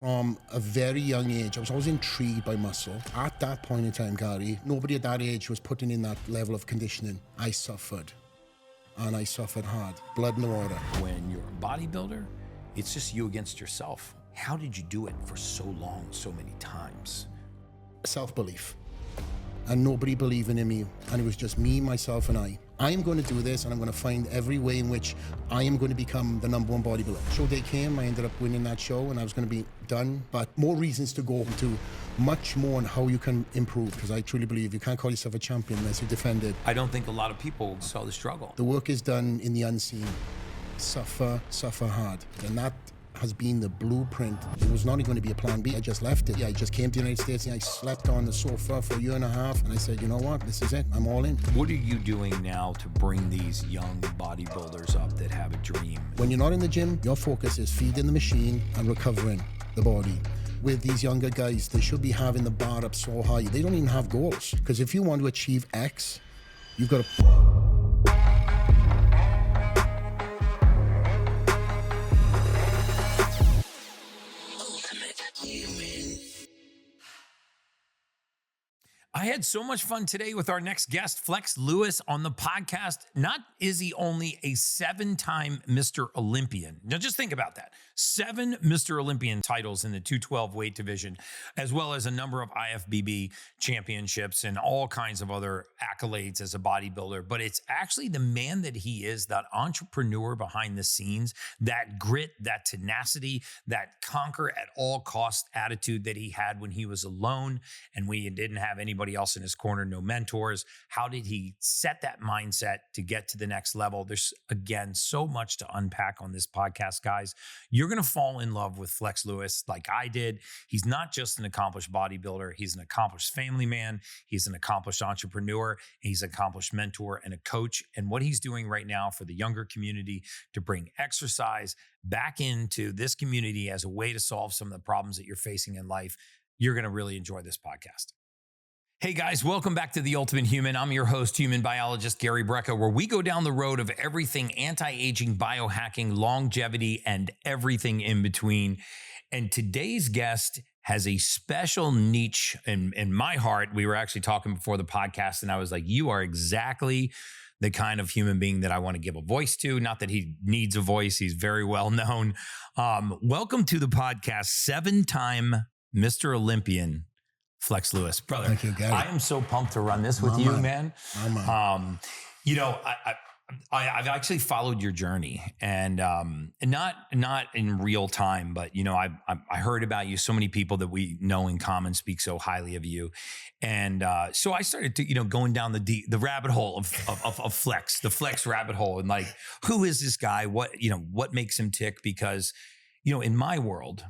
From a very young age, I was always intrigued by muscle. At that point in time, Gary, nobody at that age was putting in that level of conditioning. I suffered, and I suffered hard. Blood in the water. When you're a bodybuilder, it's just you against yourself. How did you do it for so long, so many times? Self-belief. And nobody believing in me. And it was just me, myself, and I. I am going to do this, and I'm going to find every way in which I am going to become the #1 bodybuilder. Show day came, I ended up winning that show, and I was going to be done. But more reasons to go into much more on how you can improve, because I truly believe you can't call yourself a champion unless you defend it. I don't think a lot of people saw the struggle. The work is done in the unseen. Suffer hard. And that has been the blueprint. It was not going to be a plan B. I just left it. I just came to the United States and I slept on the sofa for a year and a half. And I said, you know what? This is it. I'm all in. What are you doing now to bring these young bodybuilders up that have a dream? When you're not in the gym, your focus is feeding the machine and recovering the body. With these younger guys, they should be having the bar up so high. They don't even have goals. Because if you want to achieve X, you've got to... I had so much fun today with our next guest, Flex Lewis, on the podcast. Not is he only a 7-time Mr. Olympian. Now just think about that. 7 Mr. Olympian titles in the 212 weight division, as well as a number of IFBB championships and all kinds of other accolades as a bodybuilder. But it's actually the man that he is, that entrepreneur behind the scenes, that grit, that tenacity, that conquer at all cost attitude that he had when he was alone and we didn't have anybody else in his corner, no mentors. How did he set that mindset to get to the next level? There's, again, so much to unpack on this podcast, guys. You're going to fall in love with Flex Lewis like I did. He's not just an accomplished bodybuilder. He's an accomplished family man. He's an accomplished entrepreneur. He's an accomplished mentor and a coach. And what he's doing right now for the younger community to bring exercise back into this community as a way to solve some of the problems that you're facing in life, you're going to really enjoy this podcast. Hey guys, welcome back to The Ultimate Human. I'm your host, human biologist Gary Brecka, where we go down the road of everything anti-aging, biohacking, longevity, and everything in between. And today's guest has a special niche in my heart. We were actually talking before the podcast, and I was like, you are exactly the kind of human being that I want to give a voice to. Not that he needs a voice. He's very well known. Welcome to the podcast, 7-time Mr. Olympian, Flex Lewis. Brother, Thank you, Gary. I am so pumped to run this with you, man. You know, I've actually followed your journey, and not in real time, but you know, I heard about you. So many people that we know in common speak so highly of you, and so I started to going down the rabbit hole of Flex, the Flex rabbit hole, and like, who is this guy? What makes him tick? Because in my world,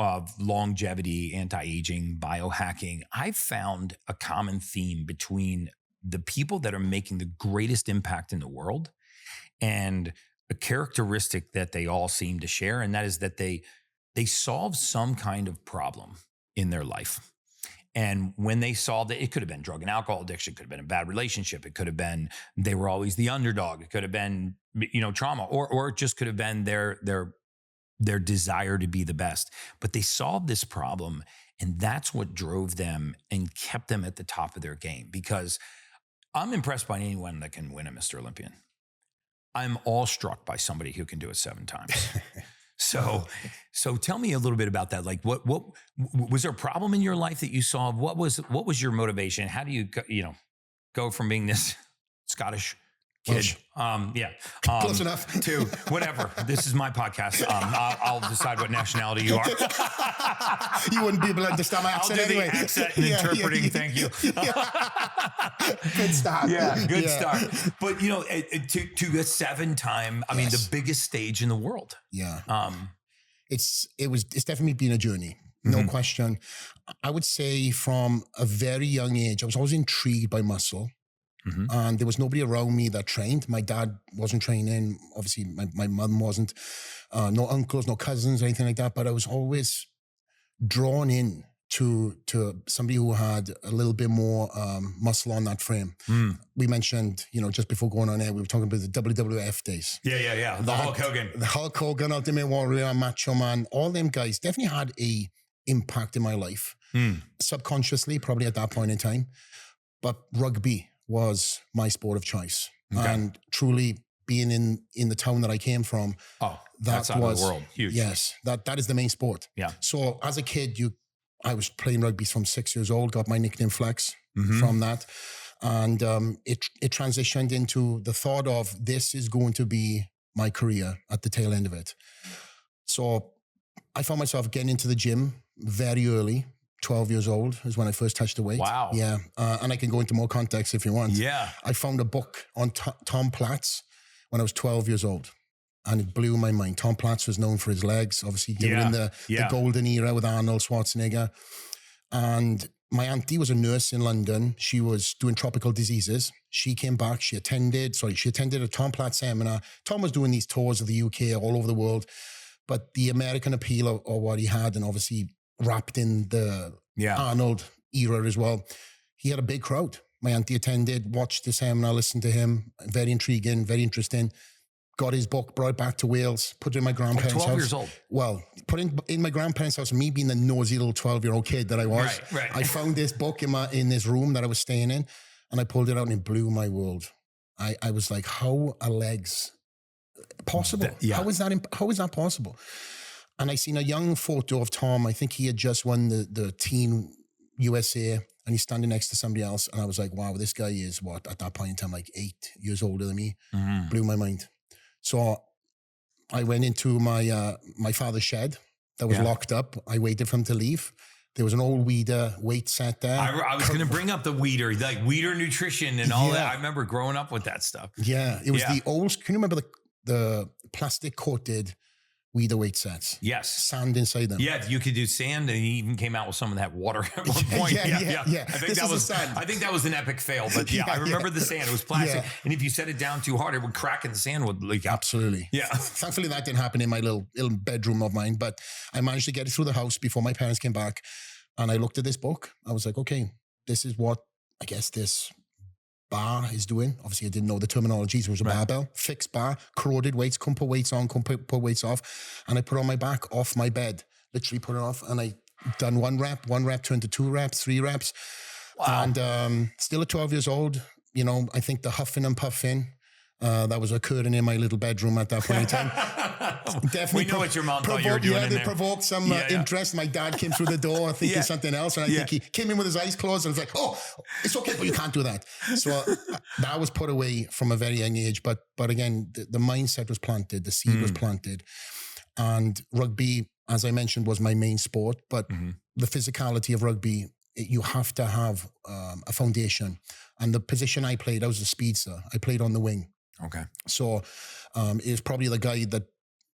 of longevity, anti-aging, biohacking, I've found a common theme between the people that are making the greatest impact in the world and a characteristic that they all seem to share, and that is that they solve some kind of problem in their life. And when they solved it, it could have been drug and alcohol addiction, could have been a bad relationship, it could have been they were always the underdog, it could have been trauma, or it just could have been their desire to be the best. But they solved this problem, and that's what drove them and kept them at the top of their game. Because I'm impressed by anyone that can win a Mr. Olympian. I'm awestruck by somebody who can do it 7 times. So tell me a little bit about that. Like, what was there a problem in your life that you solved? What was your motivation? How do you go from being this Scottish kid, Close enough. to whatever. This is my podcast. I'll decide what nationality you are. You wouldn't be able to understand my accent anyway. I'll do the accent and interpreting. Thank you. Good start. Yeah, good start. But to a 7-time, I mean, the biggest stage in the world. Yeah. It's definitely been a journey. No question. I would say from a very young age, I was always intrigued by muscle. And there was nobody around me that trained. My dad wasn't training. Obviously, my mum wasn't. No uncles, no cousins, anything like that. But I was always drawn in to somebody who had a little bit more muscle on that frame. We mentioned, just before going on air, we were talking about the WWF days. Yeah. The Hulk Hogan. The Hulk Hogan, Ultimate Warrior, Macho Man, all them guys definitely had a impact in my life. Subconsciously, probably at that point in time. But rugby was my sport of choice. Okay. And truly being in the town that I came from, that's out of the world. Huge. Yes, that is the main sport. Yeah. So as a kid, I was playing rugby from 6 years old, got my nickname Flex from that. And it transitioned into the thought of this is going to be my career at the tail end of it. So I found myself getting into the gym very early. 12 years old is when I first touched the weight. Wow. Yeah. And I can go into more context if you want. Yeah. I found a book on Tom Platz when I was 12 years old. And it blew my mind. Tom Platz was known for his legs. Obviously, they were in the golden era with Arnold Schwarzenegger. And my auntie was a nurse in London. She was doing tropical diseases. She came back. She attended a Tom Platz seminar. Tom was doing these tours of the UK all over the world. But the American appeal of what he had, and obviously wrapped in the Arnold era as well, he had a big crowd. My auntie attended, watched the seminar, listened to him. Very intriguing, very interesting. Got his book, brought it back to Wales, put it in my grandparents' 12 house. years old. Well, put it in my grandparents' house, me being the nosy little 12-year-old kid that I was. Right. I found this book in this room that I was staying in, and I pulled it out and it blew my world. I was like, how are legs possible? How is that possible? And I seen a young photo of Tom. I think he had just won the Teen USA, and he's standing next to somebody else. And I was like, wow, this guy is at that point in time, like 8 years older than me. Blew my mind. So I went into my father's shed that was locked up. I waited for him to leave. There was an old Weider weight set there. I was going to bring up the Weider, like Weider nutrition and all that. I remember growing up with that stuff. Yeah, it was the old. Can you remember the plastic coated Weider weight sets? Yes. Sand inside them. Yeah, you could do sand, and he even came out with some of that water at one point. Yeah. I think that was an epic fail, but I remember the sand. It was plastic, and if you set it down too hard, it would crack and the sand would leak out. Absolutely. Yeah. Thankfully, that didn't happen in my little bedroom of mine, but I managed to get it through the house before my parents came back, and I looked at this book. I was like, okay, this is what I guess this bar is doing. Obviously, I didn't know the terminologies. It was a barbell, fixed bar, corroded weights, couldn't put weights on, couldn't put weights off. And I put it on my back, off my bed, literally put it off. And I done one rep turned to 2 reps, 3 reps. Wow. And still at 12 years old, I think the huffing and puffing that was occurring in my little bedroom at that point in time. Definitely. We know what your mom thought you were doing. They provoked some interest. My dad came through the door thinking something else. And I think he came in with his eyes closed and was like, oh, it's okay, but you can't do that. So that was put away from a very young age. But again, the mindset was planted. The seed was planted. And rugby, as I mentioned, was my main sport. But the physicality of rugby, you have to have a foundation. And the position I played, I was a speedster. I played on the wing. Okay. So it was probably the guy that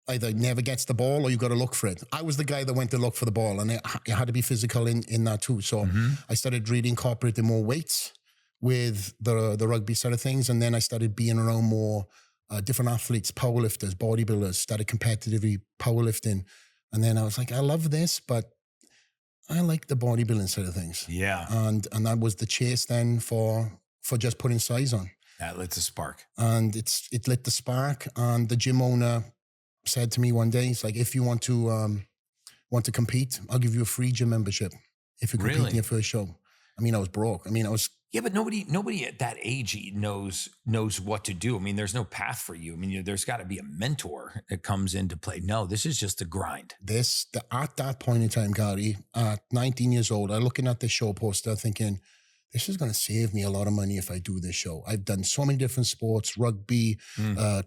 either never gets the ball or you got to look for it. I was the guy that went to look for the ball, and you had to be physical in that too. So I started really incorporating more weights with the rugby side of things. And then I started being around more different athletes, powerlifters, bodybuilders, started competitively powerlifting. And then I was like, I love this, but I like the bodybuilding side of things. Yeah. And that was the chase then for just putting size on. That lit the spark. And it lit the spark. And the gym owner said to me one day, it's like, if you want to compete, I'll give you a free gym membership if you compete in your first show. I mean, I was broke. Yeah, but nobody at that age knows what to do. I mean, there's no path for you. I mean, there's got to be a mentor that comes into play. No, this is just the grind. At that point in time, Gary, at 19 years old, I'm looking at this show poster thinking, this is going to save me a lot of money if I do this show. I've done so many different sports, rugby,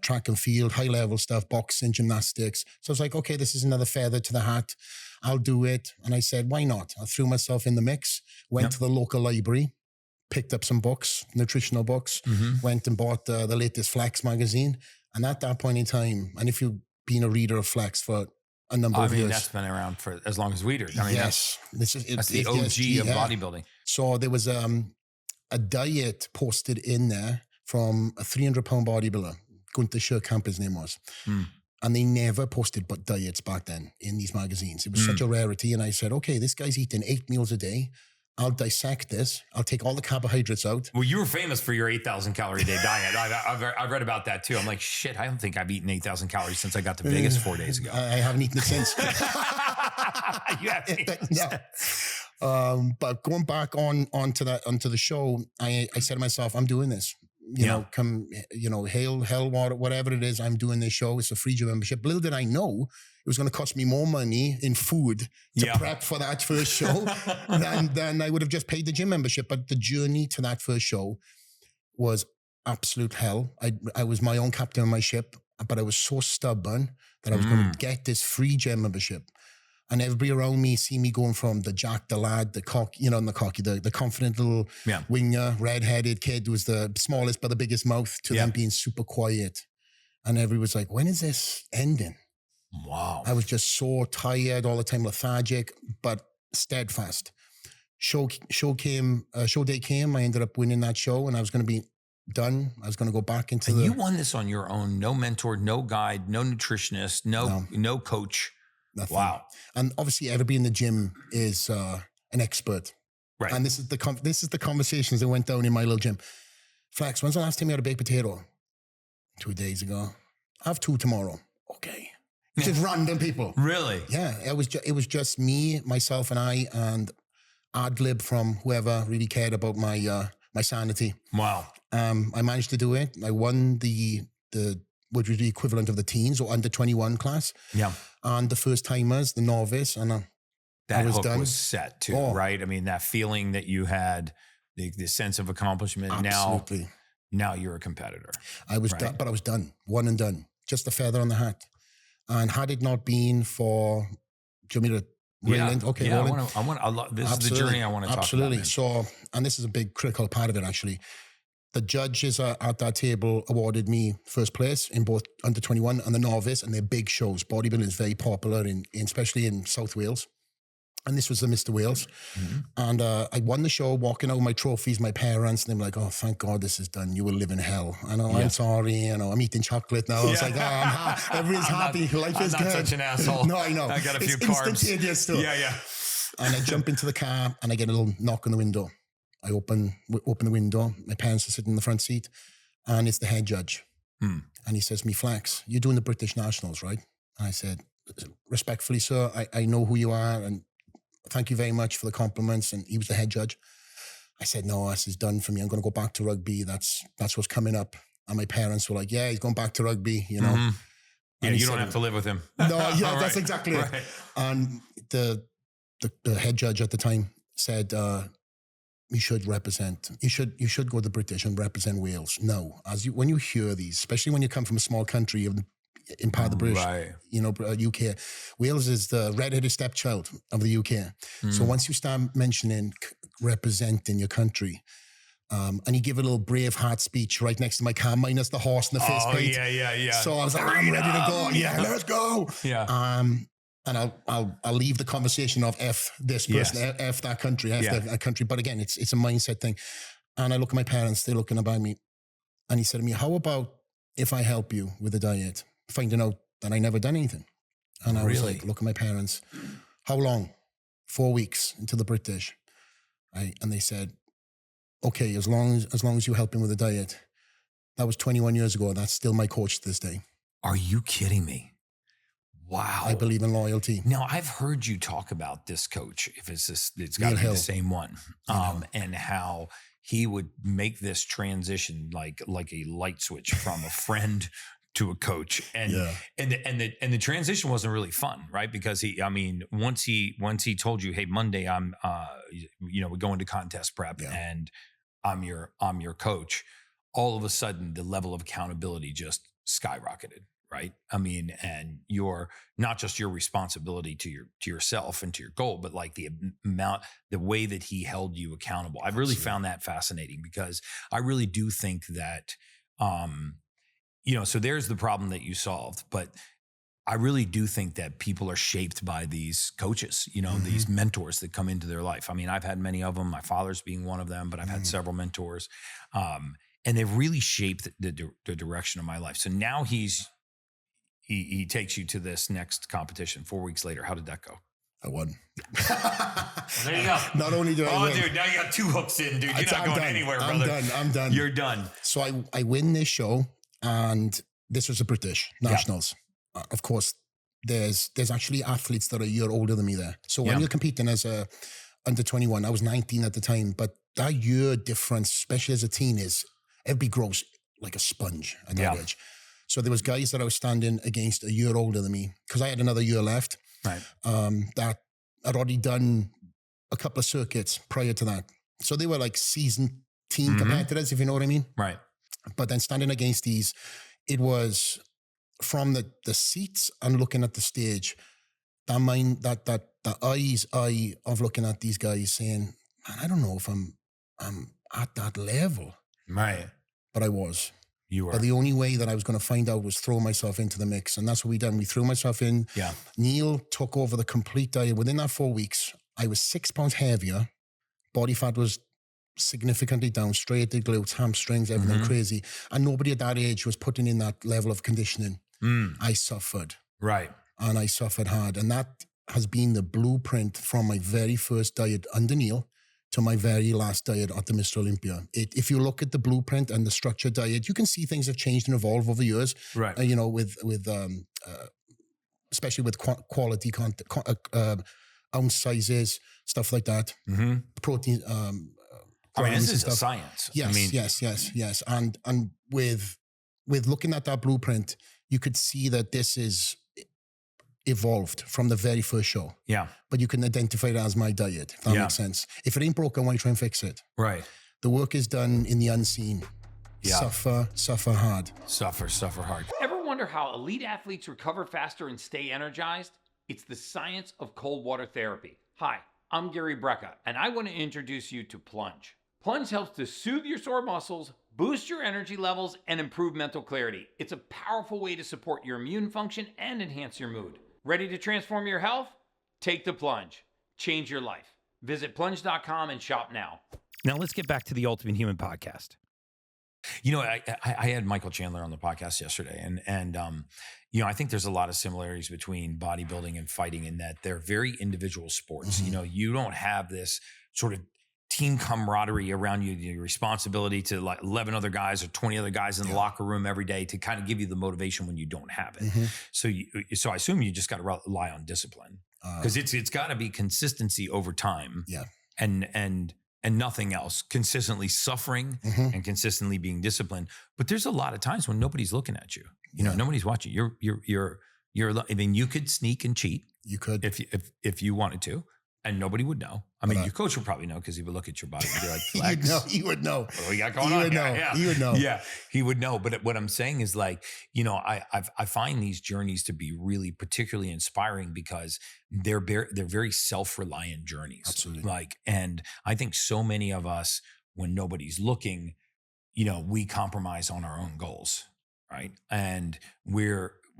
track and field, high level stuff, boxing, gymnastics. So I was like, okay, this is another feather to the hat. I'll do it. And I said, why not? I threw myself in the mix, went to the local library, picked up some books, nutritional books, went and bought the latest Flex magazine. And at that point in time, and if you've been a reader of Flex for a number of years. That's been around for as long as Weider. Yes. That's the OG of bodybuilding. So there was a diet posted in there from a 300-pound bodybuilder, Gunther Scherkamp, his name was. And they never posted but diets back then in these magazines. It was such a rarity. And I said, okay, this guy's eating 8 meals a day. I'll dissect this. I'll take all the carbohydrates out. Well, you were famous for your 8,000 calorie a day diet. I've read about that too. I'm like, shit, I don't think I've eaten 8,000 calories since I got to Vegas 4 days ago. I haven't eaten it since. You haven't eaten it since. But going back onto the show, I said to myself, I'm doing this. Hail, hell, water, whatever it is, I'm doing this show. It's a free gym membership. Little did I know it was going to cost me more money in food to prep for that first show than I would have just paid the gym membership. But the journey to that first show was absolute hell. I was my own captain on my ship, but I was so stubborn that I was going to get this free gym membership. And everybody around me see me going from the Jack, the lad, the confident little winger, red-headed kid who was the smallest but the biggest mouth, to them being super quiet. And everybody was like, when is this ending? Wow. I was just so tired all the time, lethargic, but steadfast. Show day came. I ended up winning that show, and I was going to be done. I was going to go back into you won this on your own. No mentor, no guide, no nutritionist, no coach. Nothing. Wow. And obviously everybody in the gym is an expert. Right. And this is the conversations that went down in my little gym. Flex, when's the last time you had a baked potato? 2 days ago. I have 2 tomorrow. Okay. Just random people. Really? Yeah. It was just me, myself, and I, and ad lib from whoever really cared about my sanity. Wow. I managed to do it. I won the what was the equivalent of the teens or under 21 class. Yeah. And the first timers, the novice, and that I was hook done. was set too, right? I mean, that feeling that you had, the sense of accomplishment. Absolutely. Now you're a competitor. I was done, but I was done, one and done, just a feather on the hat. And had it not been for, do you want me to reel in? Okay, yeah. This Absolutely. is the journey I want to talk about. Absolutely. So, and this is a big critical part of it, actually. The judges at that table awarded me first place in both under 21 and the novice, and they're big shows. Bodybuilding is very popular, especially in South Wales. And this was the Mr. Wales. Mm-hmm. And I won the show, walking out with my trophies, my parents, and they were like, oh, thank God this is done. You will live in hell. I know, I'm sorry. I'm eating chocolate now. I was like, everybody's happy. Life is good. I'm not such an asshole. No, I know. I got a few it's carbs. Instantaneous stuff. Yeah. And I jump into the car and I get a little knock on the window. I open the window. My parents are sitting in the front seat, and it's the head judge. And he says to me, Flex, you're doing the British Nationals, right? And I said, respectfully, sir, I know who you are, and thank you very much for the compliments. And he was the head judge. I said, no, this is done for me. I'm going to go back to rugby. That's what's coming up. And my parents were like, yeah, he's going back to rugby, you know. Mm-hmm. Yeah, you said, don't have to live with him. No, yeah, right, that's exactly it. And the head judge at the time said, you should represent. You should go to the British and represent Wales. No, when you hear these, especially when you come from a small country in part of the British, UK, Wales is the red-headed stepchild of the UK. So once you start mentioning representing your country, and he gave a little Braveheart speech right next to my car, minus the horse and the fist paint. Yeah. So I was like, I'm ready to go. Yeah, let's go. Yeah. And I'll leave the conversation of F this person, F that country, that country. But again, it's a mindset thing. And I look at my parents, they're looking about me. And he said to me, how about if I help you with the diet? Finding out that I never done anything. And I was like, look at my parents. How long? 4 weeks into the British. And they said, okay, as long as you help him with the diet. That was 21 years ago. That's still my coach to this day. Are you kidding me? Wow. I believe in loyalty. Now, I've heard you talk about this coach, if it's got to be the same one, and how he would make this transition like a light switch from a friend to a coach. And the transition wasn't really fun, right? Because once he told you, hey, Monday I'm we go into contest prep and I'm your coach, all of a sudden the level of accountability just skyrocketed. Right. And you're not just your responsibility to yourself and to your goal, but like the way that he held you accountable. I've really found that fascinating, because I really do think that, so there's the problem that you solved, but I really do think that people are shaped by these coaches, these mentors that come into their life. I've had many of them, my father's being one of them, but I've had several mentors, and they've really shaped the direction of my life. So now he's he takes you to this next competition 4 weeks later. How did that go? I won. There you go. Not only did I win. Dude, now you got 2 hooks in, dude. You're not going anywhere, brother. I'm done. You're done. So I win this show, and this was the British Nationals. Of course, there's actually athletes that are a year older than me there. So when you're competing as a under 21, I was 19 at the time, but that year difference, especially as a teen, is everybody grows like a sponge at that age. So there was guys that I was standing against a year older than me, because I had another year left. Right. That I'd already done a couple of circuits prior to that. So they were like seasoned team competitors, if you know what I mean. Right. But then standing against these, it was from the seats and looking at the stage, that eye of looking at these guys saying, man, I don't know if I'm at that level. Right. But I was. You were. But the only way that I was going to find out was throw myself into the mix. And that's what we done. We threw myself in. Yeah. Neil took over the complete diet. Within that 4 weeks, I was 6 pounds heavier. Body fat was significantly down, striated glutes, hamstrings, everything crazy. And nobody at that age was putting in that level of conditioning. I suffered. Right. And I suffered hard. And that has been the blueprint from my very first diet under Neil to my very last diet at the Mr. Olympia. If you look at the blueprint and the structured diet, you can see things have changed and evolved over years. Right. You know, with especially with quality content, ounce sizes, stuff like that. Protein. I mean, this is a science. Yes, I mean, yes. And with looking at that blueprint, you could see that this is evolved from the very first show. Yeah. But you can identify it as my diet, if that makes sense. If it ain't broken, why try and fix it? Right. The work is done in the unseen. Yeah. Suffer hard. Suffer hard. Ever wonder how elite athletes recover faster and stay energized? It's the science of cold water therapy. Hi, I'm Gary Brecka, and I want to introduce you to Plunge. Plunge helps to soothe your sore muscles, boost your energy levels, and improve mental clarity. It's a powerful way to support your immune function and enhance your mood. Ready to transform your health? Take the plunge. Change your life. Visit plunge.com and shop now. Now let's get back to the Ultimate Human podcast. You know, I had Michael Chandler on the podcast yesterday, and you know, I think there's a lot of similarities between bodybuilding and fighting in that they're very individual sports. You know, you don't have this sort of team camaraderie around you, your responsibility to like 11 other guys or 20 other guys in the locker room every day to kind of give you the motivation when you don't have it. So I assume you just got to rely on discipline, because it's got to be consistency over time. Yeah. And nothing else, consistently suffering and consistently being disciplined. But there's a lot of times when nobody's looking at you. You know, nobody's watching. You're. I mean, you could sneak and cheat. You could if you wanted to, and nobody would know. I mean, your coach would probably know, because he would look at your body and be like, "Flex." He would know. What do we got going on? Yeah. He would know. Yeah, he would know. But what I'm saying is, like, you know, I find these journeys to be really particularly inspiring, because they're very self-reliant journeys. Absolutely. Like, and I think so many of us, when nobody's looking, you know, we compromise on our own goals, right? And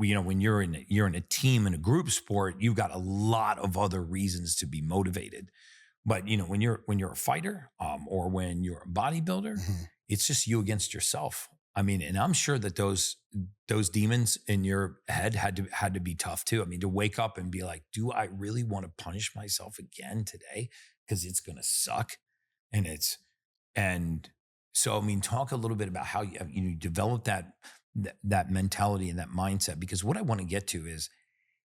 you know, when you're in a team, in a group sport, you've got a lot of other reasons to be motivated. But you know, when you're a fighter, or when you're a bodybuilder, it's just you against yourself. I mean, and I'm sure that those demons in your head had to be tough too. I mean, to wake up and be like, do I really want to punish myself again today? Because it's gonna suck. And so, I mean, talk a little bit about how you develop that mentality and that mindset, because what I want to get to is,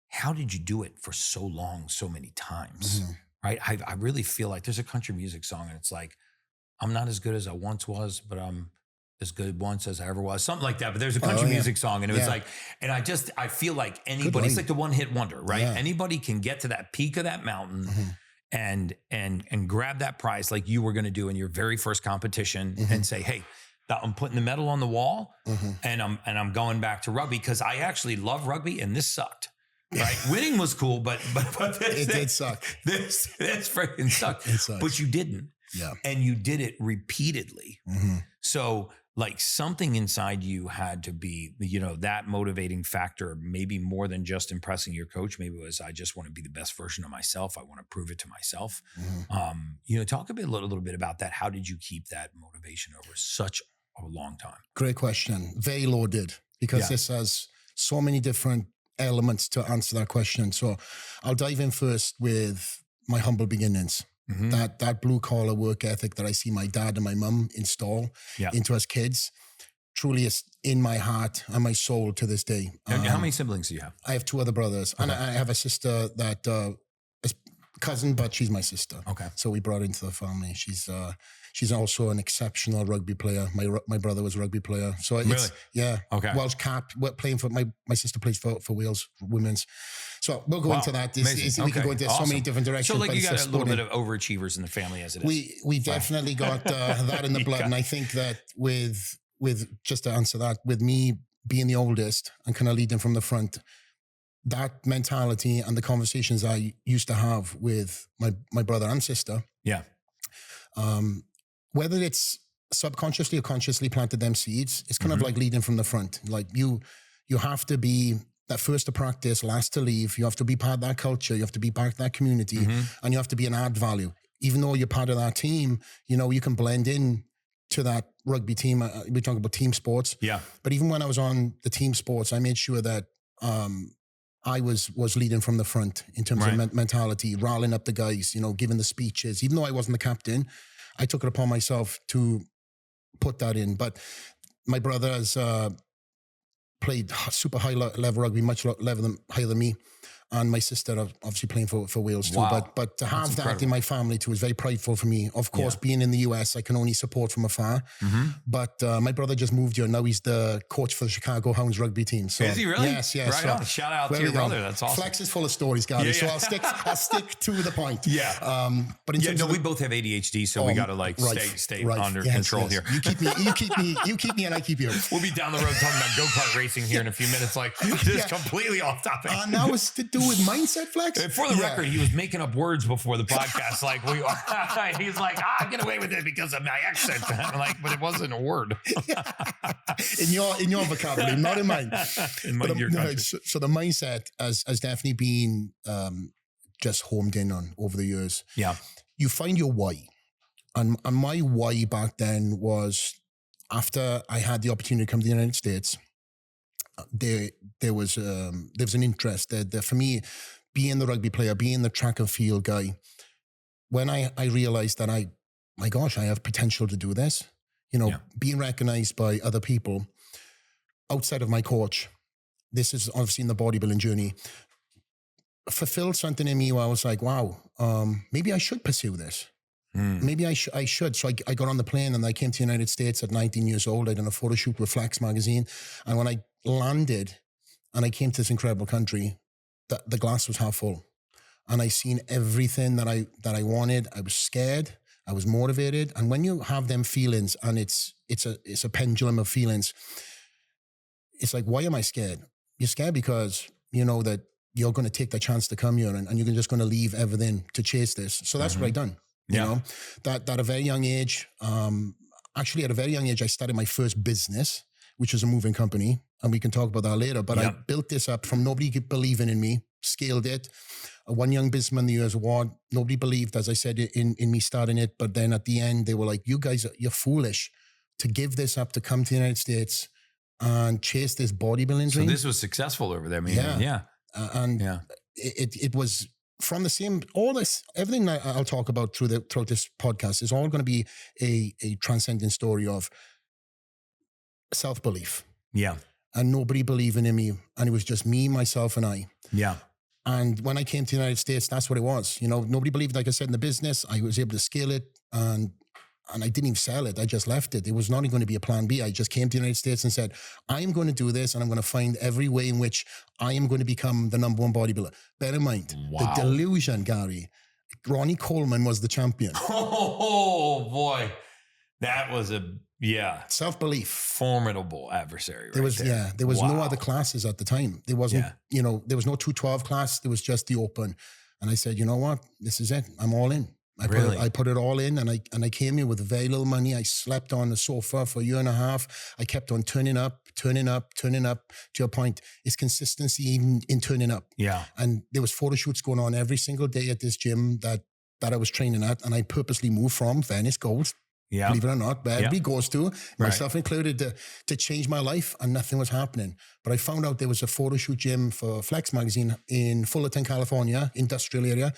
how did you do it for so long, so many times, right? I really feel like there's a country music song, and it's like, I'm not as good as I once was, but I'm as good once as I ever was, something like that. But there's a country music song, and it was like, and I feel like anybody, it's like the one hit wonder, right? Yeah. Anybody can get to that peak of that mountain and grab that prize, like you were going to do in your very first competition, and say, hey, I'm putting the medal on the wall, and I'm going back to rugby, because I actually love rugby, and this sucked. Right, winning was cool, but it did suck. This freaking sucked. It sucks. But you didn't. Yeah, and you did it repeatedly. So, like, something inside you had to be, you know, that motivating factor. Maybe more than just impressing your coach. Maybe it was, I just want to be the best version of myself. I want to prove it to myself. You know, talk a little bit about that. How did you keep that motivation over such a long time? Great question. Very loaded, because this has so many different elements to answer that question. So I'll dive in first with my humble beginnings. Mm-hmm. That blue collar work ethic that I see my dad and my mum install into us kids truly is in my heart and my soul to this day. How many siblings do you have? I have 2 other brothers, and I have a sister that is cousin, but she's my sister. Okay. So we brought into the family. She's also an exceptional rugby player. My brother was a rugby player. So it's, Okay. Welsh cap, playing for my sister plays for Wales women's. So we'll go into that. We can go into so many different directions. So like you got a little bit of overachievers in the family as it is. We definitely got that in the blood. And I think that with just to answer that, with me being the oldest and kind of leading from the front, that mentality and the conversations I used to have with my brother and sister. Yeah. Whether it's subconsciously or consciously planted them seeds, it's kind of like leading from the front. Like you have to be that first to practice, last to leave. You have to be part of that culture. You have to be part of that community, and you have to be an add value. Even though you're part of that team, you can blend in to that rugby team. We're talking about team sports. Yeah. But even when I was on the team sports, I made sure that I was leading from the front in terms of mentality, riling up the guys, giving the speeches. Even though I wasn't the captain, I took it upon myself to put that in. But my brother has played super high level rugby, much higher than me. And my sister obviously playing for Wales too. Wow. But to have that in my family too is very prideful for me. Of course, being in the US, I can only support from afar. But my brother just moved here. And now he's the coach for the Chicago Hounds rugby team. So, is he really? Yes. Right on. Shout out to your brother. That's awesome. Flex is full of stories, Gary. So I'll stick to the point. Yeah. But in terms of we both have ADHD, so we got to stay under control here. You keep me, and I keep you. We'll be down the road talking about go-kart racing here in a few minutes. Like just completely off topic. And that was to do with mindset, Flex. For the record, he was making up words before the podcast. Like he's like, I get away with it because of my accent. I'm like, but it wasn't a word. in your vocabulary, not in mine. In my dear country. So the mindset has definitely been just homed in on over the years. Yeah. You find your why. And my why back then was, after I had the opportunity to come to the United States, there was an interest there for me, being the rugby player, being the track and field guy. When I realized that I have potential to do this, being recognized by other people outside of my coach. This is obviously in the bodybuilding journey, fulfilled something in me where I was like, wow, maybe I should pursue this. Maybe I should. So I got on the plane and I came to the United States at 19 years old. I did a photo shoot with Flex magazine. And when I landed and I came to this incredible country, the glass was half full. And I seen everything that I wanted. I was scared. I was motivated. And when you have them feelings, and it's a pendulum of feelings, it's like, why am I scared? You're scared because you know that you're going to take the chance to come here and you're just going to leave everything to chase this. So that's what I done. You know, that at a very young age, actually at a very young age, I started my first business, which was a moving company. And we can talk about that later. But I built this up from nobody believing in me, scaled it. One Young Businessman of the Year's award. Nobody believed, as I said, in me starting it. But then at the end, they were like, you guys, you're foolish to give this up, to come to the United States and chase this bodybuilding dream. So this was successful over there. It was from the same, everything I'll talk about throughout this podcast is all going to be a transcendent story of self-belief. Yeah. And nobody believing in me. And it was just me, myself, and I. Yeah. And when I came to the United States, that's what it was. You know, nobody believed, like I said, in the business. I was able to scale it and I didn't even sell it. I just left it. It was not going to be a plan B. I just came to the United States and said, I am going to do this and I'm going to find every way in which I am going to become the number one bodybuilder. Bear in mind, the delusion, Gary, Ronnie Coleman was the champion. Oh boy. That was self-belief. Formidable adversary. There was no other classes at the time. There wasn't, there was no 212 class. There was just the open. And I said, you know what? This is it. I'm all in. I put it all in and I came here with very little money. I slept on the sofa for a year and a half. I kept on turning up to your point. It's consistency even in turning up. Yeah. And there was photo shoots going on every single day at this gym that I was training at. And I purposely moved from Venice Gold Yeah. Believe it or not, but everybody goes to, myself included, to change my life, and nothing was happening. But I found out there was a photo shoot gym for Flex magazine in Fullerton, California, industrial area.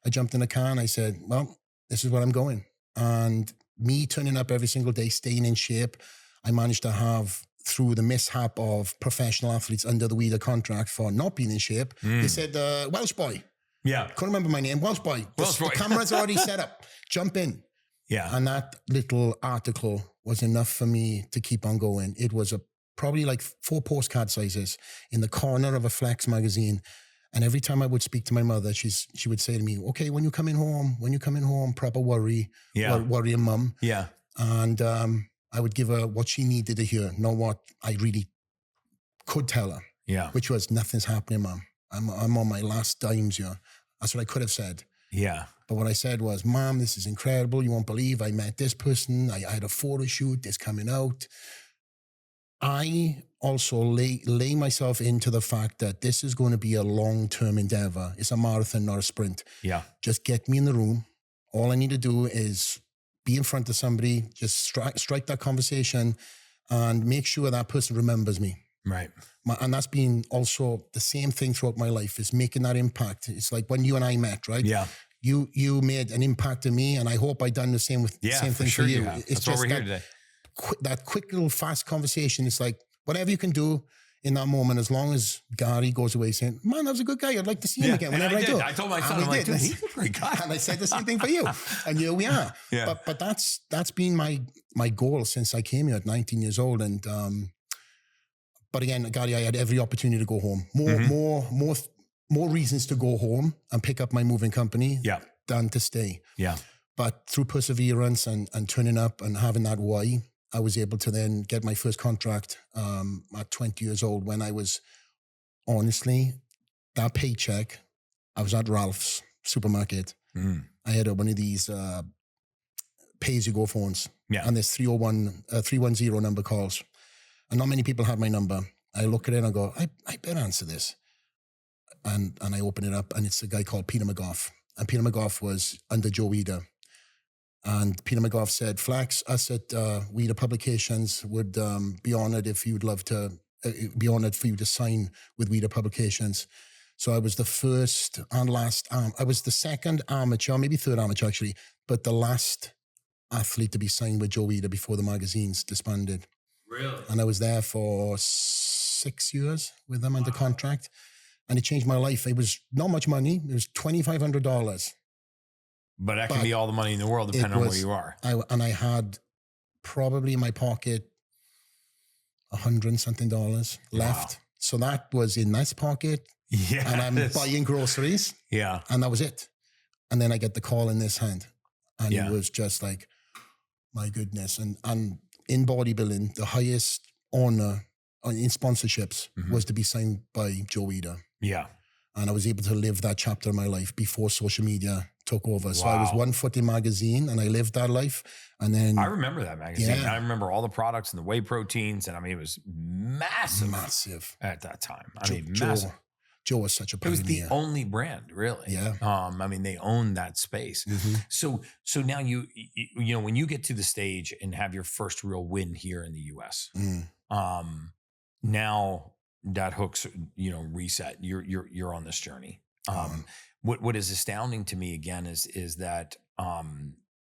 I jumped in a car and I said, well, this is where I'm going. And me turning up every single day, staying in shape, I managed to have, through the mishap of professional athletes under the Weider contract for not being in shape, they said, Welsh boy. Yeah. Couldn't remember my name. Welsh boy. The camera's already set up. Jump in. Yeah. And that little article was enough for me to keep on going. It was probably like 4 postcard sizes in the corner of a Flex magazine. And every time I would speak to my mother, she would say to me, okay, when you're coming home, proper worry, worry your mum. Yeah. And I would give her what she needed to hear, not what I really could tell her. Yeah. Which was, nothing's happening, Mum. I'm on my last dimes here. That's what I could have said. Yeah. But what I said was, Mom, this is incredible. You won't believe I met this person. I had a photo shoot. It's coming out. I also lay myself into the fact that this is going to be a long-term endeavor. It's a marathon, not a sprint. Yeah. Just get me in the room. All I need to do is be in front of somebody, just strike that conversation and make sure that person remembers me. Right. And that's been also the same thing throughout my life, is making that impact. It's like when you and I met, right? Yeah. You made an impact in me, and I hope I done the same thing for you. It's just we're here today. That quick little fast conversation. It's like whatever you can do in that moment, as long as Gary goes away saying, man, that was a good guy. I'd like to see him again whenever I do. I told my son, I'm like, dude, he's a great guy. And I said the same thing for you. And here we are. Yeah. But that's been my goal since I came here at 19 years old. And but again, Gary, I had every opportunity to go home. More reasons to go home and pick up my moving company than to stay. Yeah. But through perseverance and turning up and having that why, I was able to then get my first contract at 20 years old, when I was, honestly, that paycheck, I was at Ralph's supermarket. I had one of these pay-as-you-go phones. Yeah. And there's 310 number calls. And not many people had my number. I look at it and I go, I better answer this. And I open it up, and it's a guy called Peter McGough. And Peter McGough was under Joe Weider. And Peter McGough said, Flex, us at Weider Publications would be honored if you'd love to, be honored for you to sign with Weider Publications. So I was the first and last, I was the second amateur, maybe third amateur actually, but the last athlete to be signed with Joe Weider before the magazines disbanded. Really? And I was there for 6 years with them under contract. And it changed my life. It was not much money. It was $2,500. But that can be all the money in the world, depending on where you are. And I had probably in my pocket $100 and something left. Wow. So that was in this pocket. Yeah. And I'm buying groceries. Yeah. And that was it. And then I get the call in this hand. And it was just like, my goodness. And in bodybuilding, the highest honor in sponsorships was to be signed by Joe Weider. Yeah. And I was able to live that chapter of my life before social media took over. Wow. So I was one foot in magazine, and I lived that life. And then I remember that magazine. Yeah. I remember all the products and the whey proteins. And I mean, it was massive at that time. Massive. Joe was such a pioneer. It was the only brand, really. Yeah. I mean, they owned that space. So now you know, when you get to the stage and have your first real win here in the US, now that hook's, you know, reset. You're on this journey. What is astounding to me again is that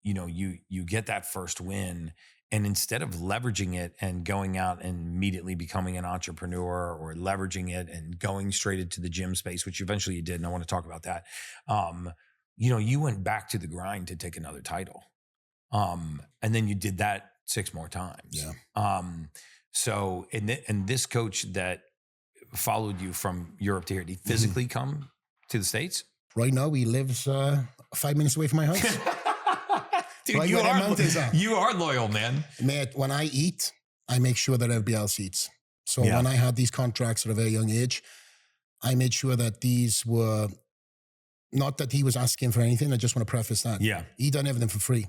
you know, you get that first win, and instead of leveraging it and going out and immediately becoming an entrepreneur, or leveraging it and going straight into the gym space, which eventually you did, and I want to talk about that. You know, you went back to the grind to take another title, and then you did that 6 more times. Yeah. So, and this coach that followed you from Europe to here, did he physically come to the States? Right now, he lives 5 minutes away from my house. Dude, right, you are loyal, man. Mate, when I eat, I make sure that everybody else eats. So when I had these contracts at a very young age, I made sure that these were, not that he was asking for anything, I just want to preface that. Yeah. He done everything for free.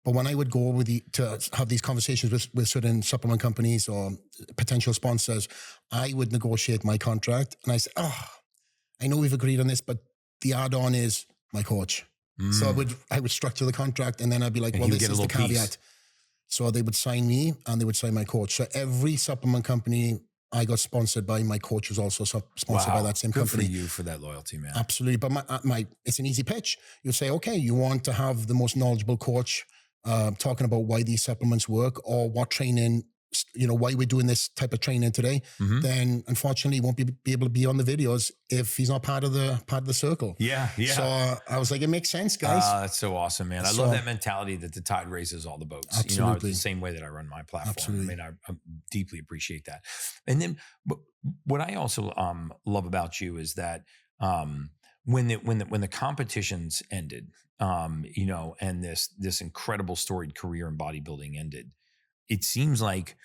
But when I would go to have these conversations with certain supplement companies or potential sponsors, I would negotiate my contract. And I said, I know we've agreed on this, but the add-on is my coach. So I would structure the contract, and then I'd be like, And well, you this get a is the little caveat. piece. So they would sign me and they would sign my coach. So every supplement company I got sponsored by, my coach was also sponsored by that same Good company. for you for that loyalty, man. Absolutely. But it's an easy pitch. You say, okay, you want to have the most knowledgeable coach talking about why these supplements work or what training, why we're doing this type of training today, then unfortunately he won't be able to be on the videos if he's not part of the circle. Yeah. So I was like, it makes sense, guys. That's so awesome, man. I love that mentality that the tide raises all the boats. Absolutely. It's the same way that I run my platform. Absolutely. I mean, I deeply appreciate that. And then what I also love about you is that when the competitions ended, and this incredible storied career in bodybuilding ended, it seems like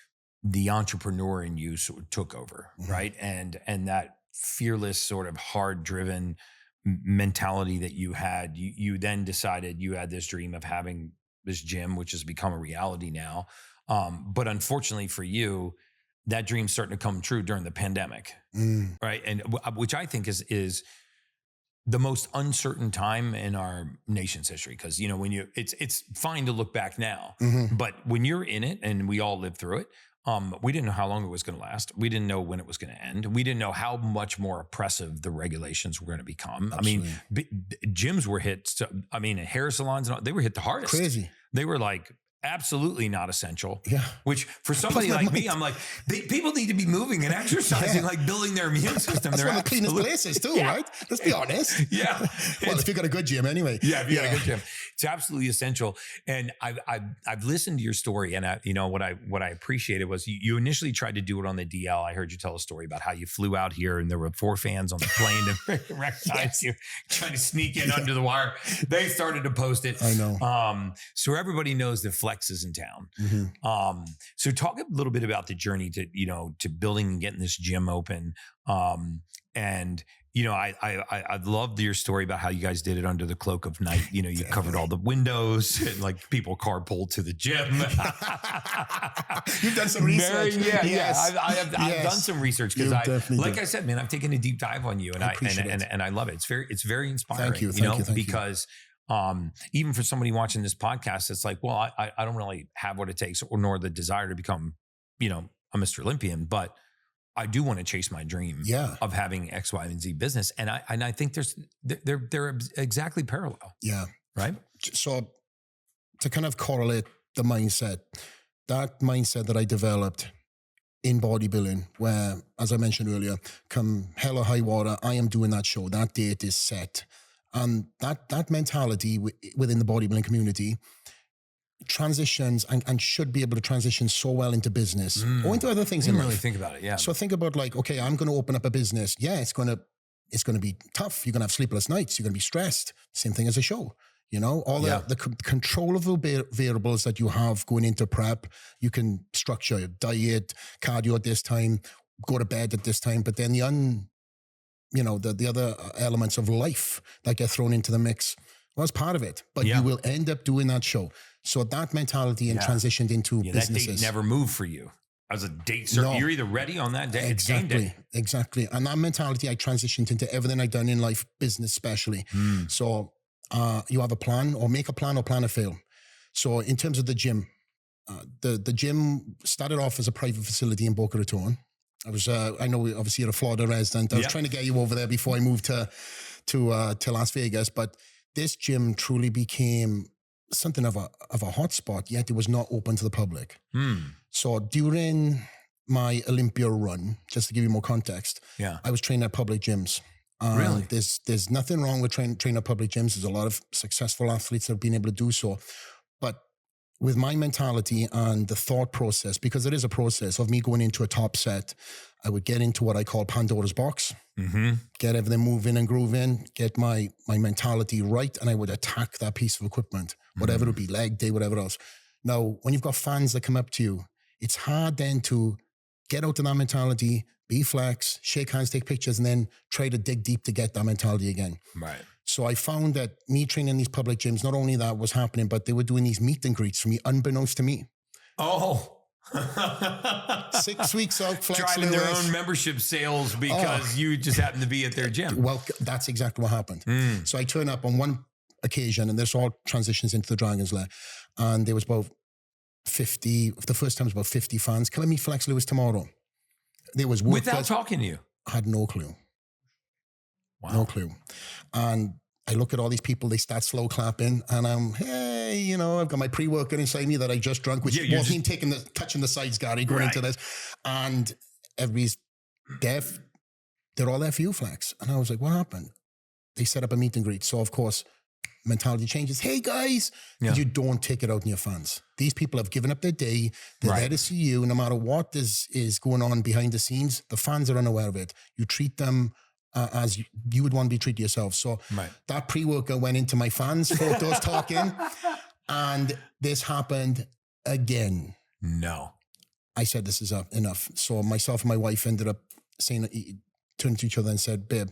the entrepreneur in you sort of took over, right? And that fearless, sort of hard-driven mentality that you had, you then decided you had this dream of having this gym, which has become a reality now. But unfortunately for you, that dream's starting to come true during the pandemic, right? And which I think is the most uncertain time in our nation's history. Cause it's fine to look back now, but when you're in it, and we all lived through it, we didn't know how long it was going to last. We didn't know when it was going to end. We didn't know how much more oppressive the regulations were going to become. Absolutely. I mean, gyms were hit. Hair salons, and all, they were hit the hardest. Crazy. They were like, absolutely not essential. Yeah. Which for somebody like me, I'm like, people need to be moving and exercising, like building their immune system. That's one of the cleanest places too, right? Let's be honest. Yeah. Well, if you've got a good gym anyway. Yeah, if you got a good gym. It's absolutely essential. And I've listened to your story, and what I appreciated was you initially tried to do it on the DL. I heard you tell a story about how you flew out here and there were 4 fans on the plane to recognize you, trying to sneak in under the wire. They started to post it. I know. So everybody knows that Flex is in town. So talk a little bit about the journey to building and getting this gym open. I loved your story about how you guys did it under the cloak of night. You covered all the windows and like people carpooled to the gym. You've done some research. I've done some research because I said, man, I've taken a deep dive on you, and I love it. It's very inspiring. Thank you. Because even for somebody watching this podcast, it's like, well, I don't really have what it takes, nor the desire to become, a Mr. Olympian, but I do want to chase my dream of having X, Y, and Z business. And I think they're exactly parallel. Yeah. Right. So to kind of correlate the mindset that I developed in bodybuilding, where, as I mentioned earlier, come hell or high water, I am doing that show. That date is set. And that mentality within the bodybuilding community transitions and should be able to transition so well into business or into other things in life. Really think about it, yeah. So think about like, okay, I'm going to open up a business. Yeah, it's going to be tough. You're going to have sleepless nights. You're going to be stressed. Same thing as a show. All the controllable variables that you have going into prep. You can structure your diet, cardio at this time, go to bed at this time, but then the other elements of life that get thrown into the mix was part of it. But you will end up doing that show. So that mentality and transitioned into businesses. That date never moved for you. As a date certain. No. You're either ready on that day. Exactly. And that mentality, I transitioned into everything I've done in life, business especially. So you have a plan, or make a plan, or plan or fail. So in terms of the gym, the gym started off as a private facility in Boca Raton. I know obviously you're a Florida resident. I was trying to get you over there before I moved to Las Vegas, but this gym truly became something of a hotspot, yet it was not open to the public. So during my Olympia run, just to give you more context, I was training at public gyms. Really? There's nothing wrong with training at public gyms. There's a lot of successful athletes that have been able to do so. But with my mentality and the thought process, because it is a process of me going into a top set, I would get into what I call Pandora's box, get everything moving and grooving, get my mentality right, and I would attack that piece of equipment, whatever it would be, leg day, whatever else. Now, when you've got fans that come up to you, it's hard then to get out of that mentality, be flex, shake hands, take pictures, and then try to dig deep to get that mentality again. Right. So I found that me training in these public gyms, not only that was happening, but they were doing these meet and greets for me, unbeknownst to me. Oh. 6 weeks out, Flex driving Lewis. their own membership sales because you just happened to be at their gym. Well, that's exactly what happened. So I turn up on one occasion, and this all transitions into the Dragon's Lair. And there was about 50, the first time was about 50 fans. Can I meet Flex Lewis tomorrow? There was workers. Without talking to you? I had no clue. Wow. No clue. And I look at all these people, they start slow clapping, and I'm, hey, you know, I've got my pre-workout inside me that I just drank, which wasn't even touching the sides, Gary, going into this. And everybody's deaf. They're all there for you, Flex. And I was like, what happened? They set up a meet and greet. So, of course, mentality changes. Hey, guys. And you don't take it out on your fans. These people have given up their day. They're there to see you. No matter what is going on behind the scenes, the fans are unaware of it. You treat them as you would want to be treated yourself. So that pre-workout went into my fans, photos talking. And this happened again. No. I said, this is enough. So myself and my wife ended up saying, turned to each other and said, babe,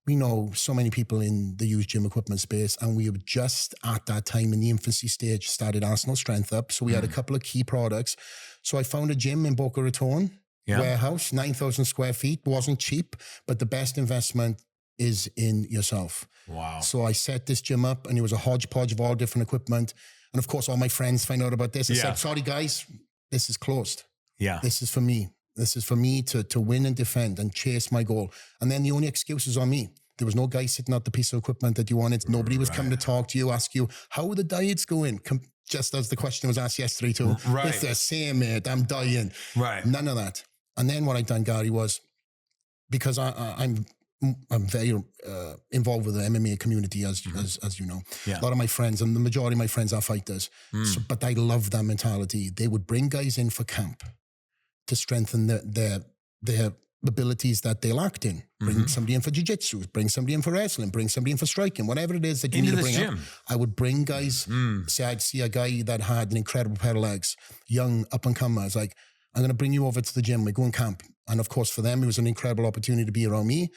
we know so many people in the used gym equipment space, and we were just at that time in the infancy stage, started Arsenal Strength Up. So we had a couple of key products. So I found a gym in Boca Raton, warehouse, 9,000 square feet. Wasn't cheap, but the best investment is in yourself. Wow. So I set this gym up, and it was a hodgepodge of all different equipment. And of course, all my friends find out about this. I said, sorry, guys, this is closed. Yeah. This is for me. This is for me to win and defend and chase my goal. And then the only excuse is on me. There was no guy sitting at the piece of equipment that you wanted. Nobody was coming to talk to you, ask you, how are the diets going? Just as the question was asked yesterday too. It's the same, mate. I'm dying. None of that. And then what I done, Gary, was, because I'm very involved with the MMA community, as you know. A lot of my friends, and the majority of my friends are fighters. But I love that mentality. They would bring guys in for camp to strengthen their abilities that they lacked in. Bring somebody in for jiu-jitsu, bring somebody in for wrestling, bring somebody in for striking, whatever it is that you need to bring up. I would bring guys, say I'd see a guy that had an incredible pair of legs, young up-and-comer. I was like, I'm going to bring you over to the gym. We're going camp. And of course, for them, it was an incredible opportunity to be around me.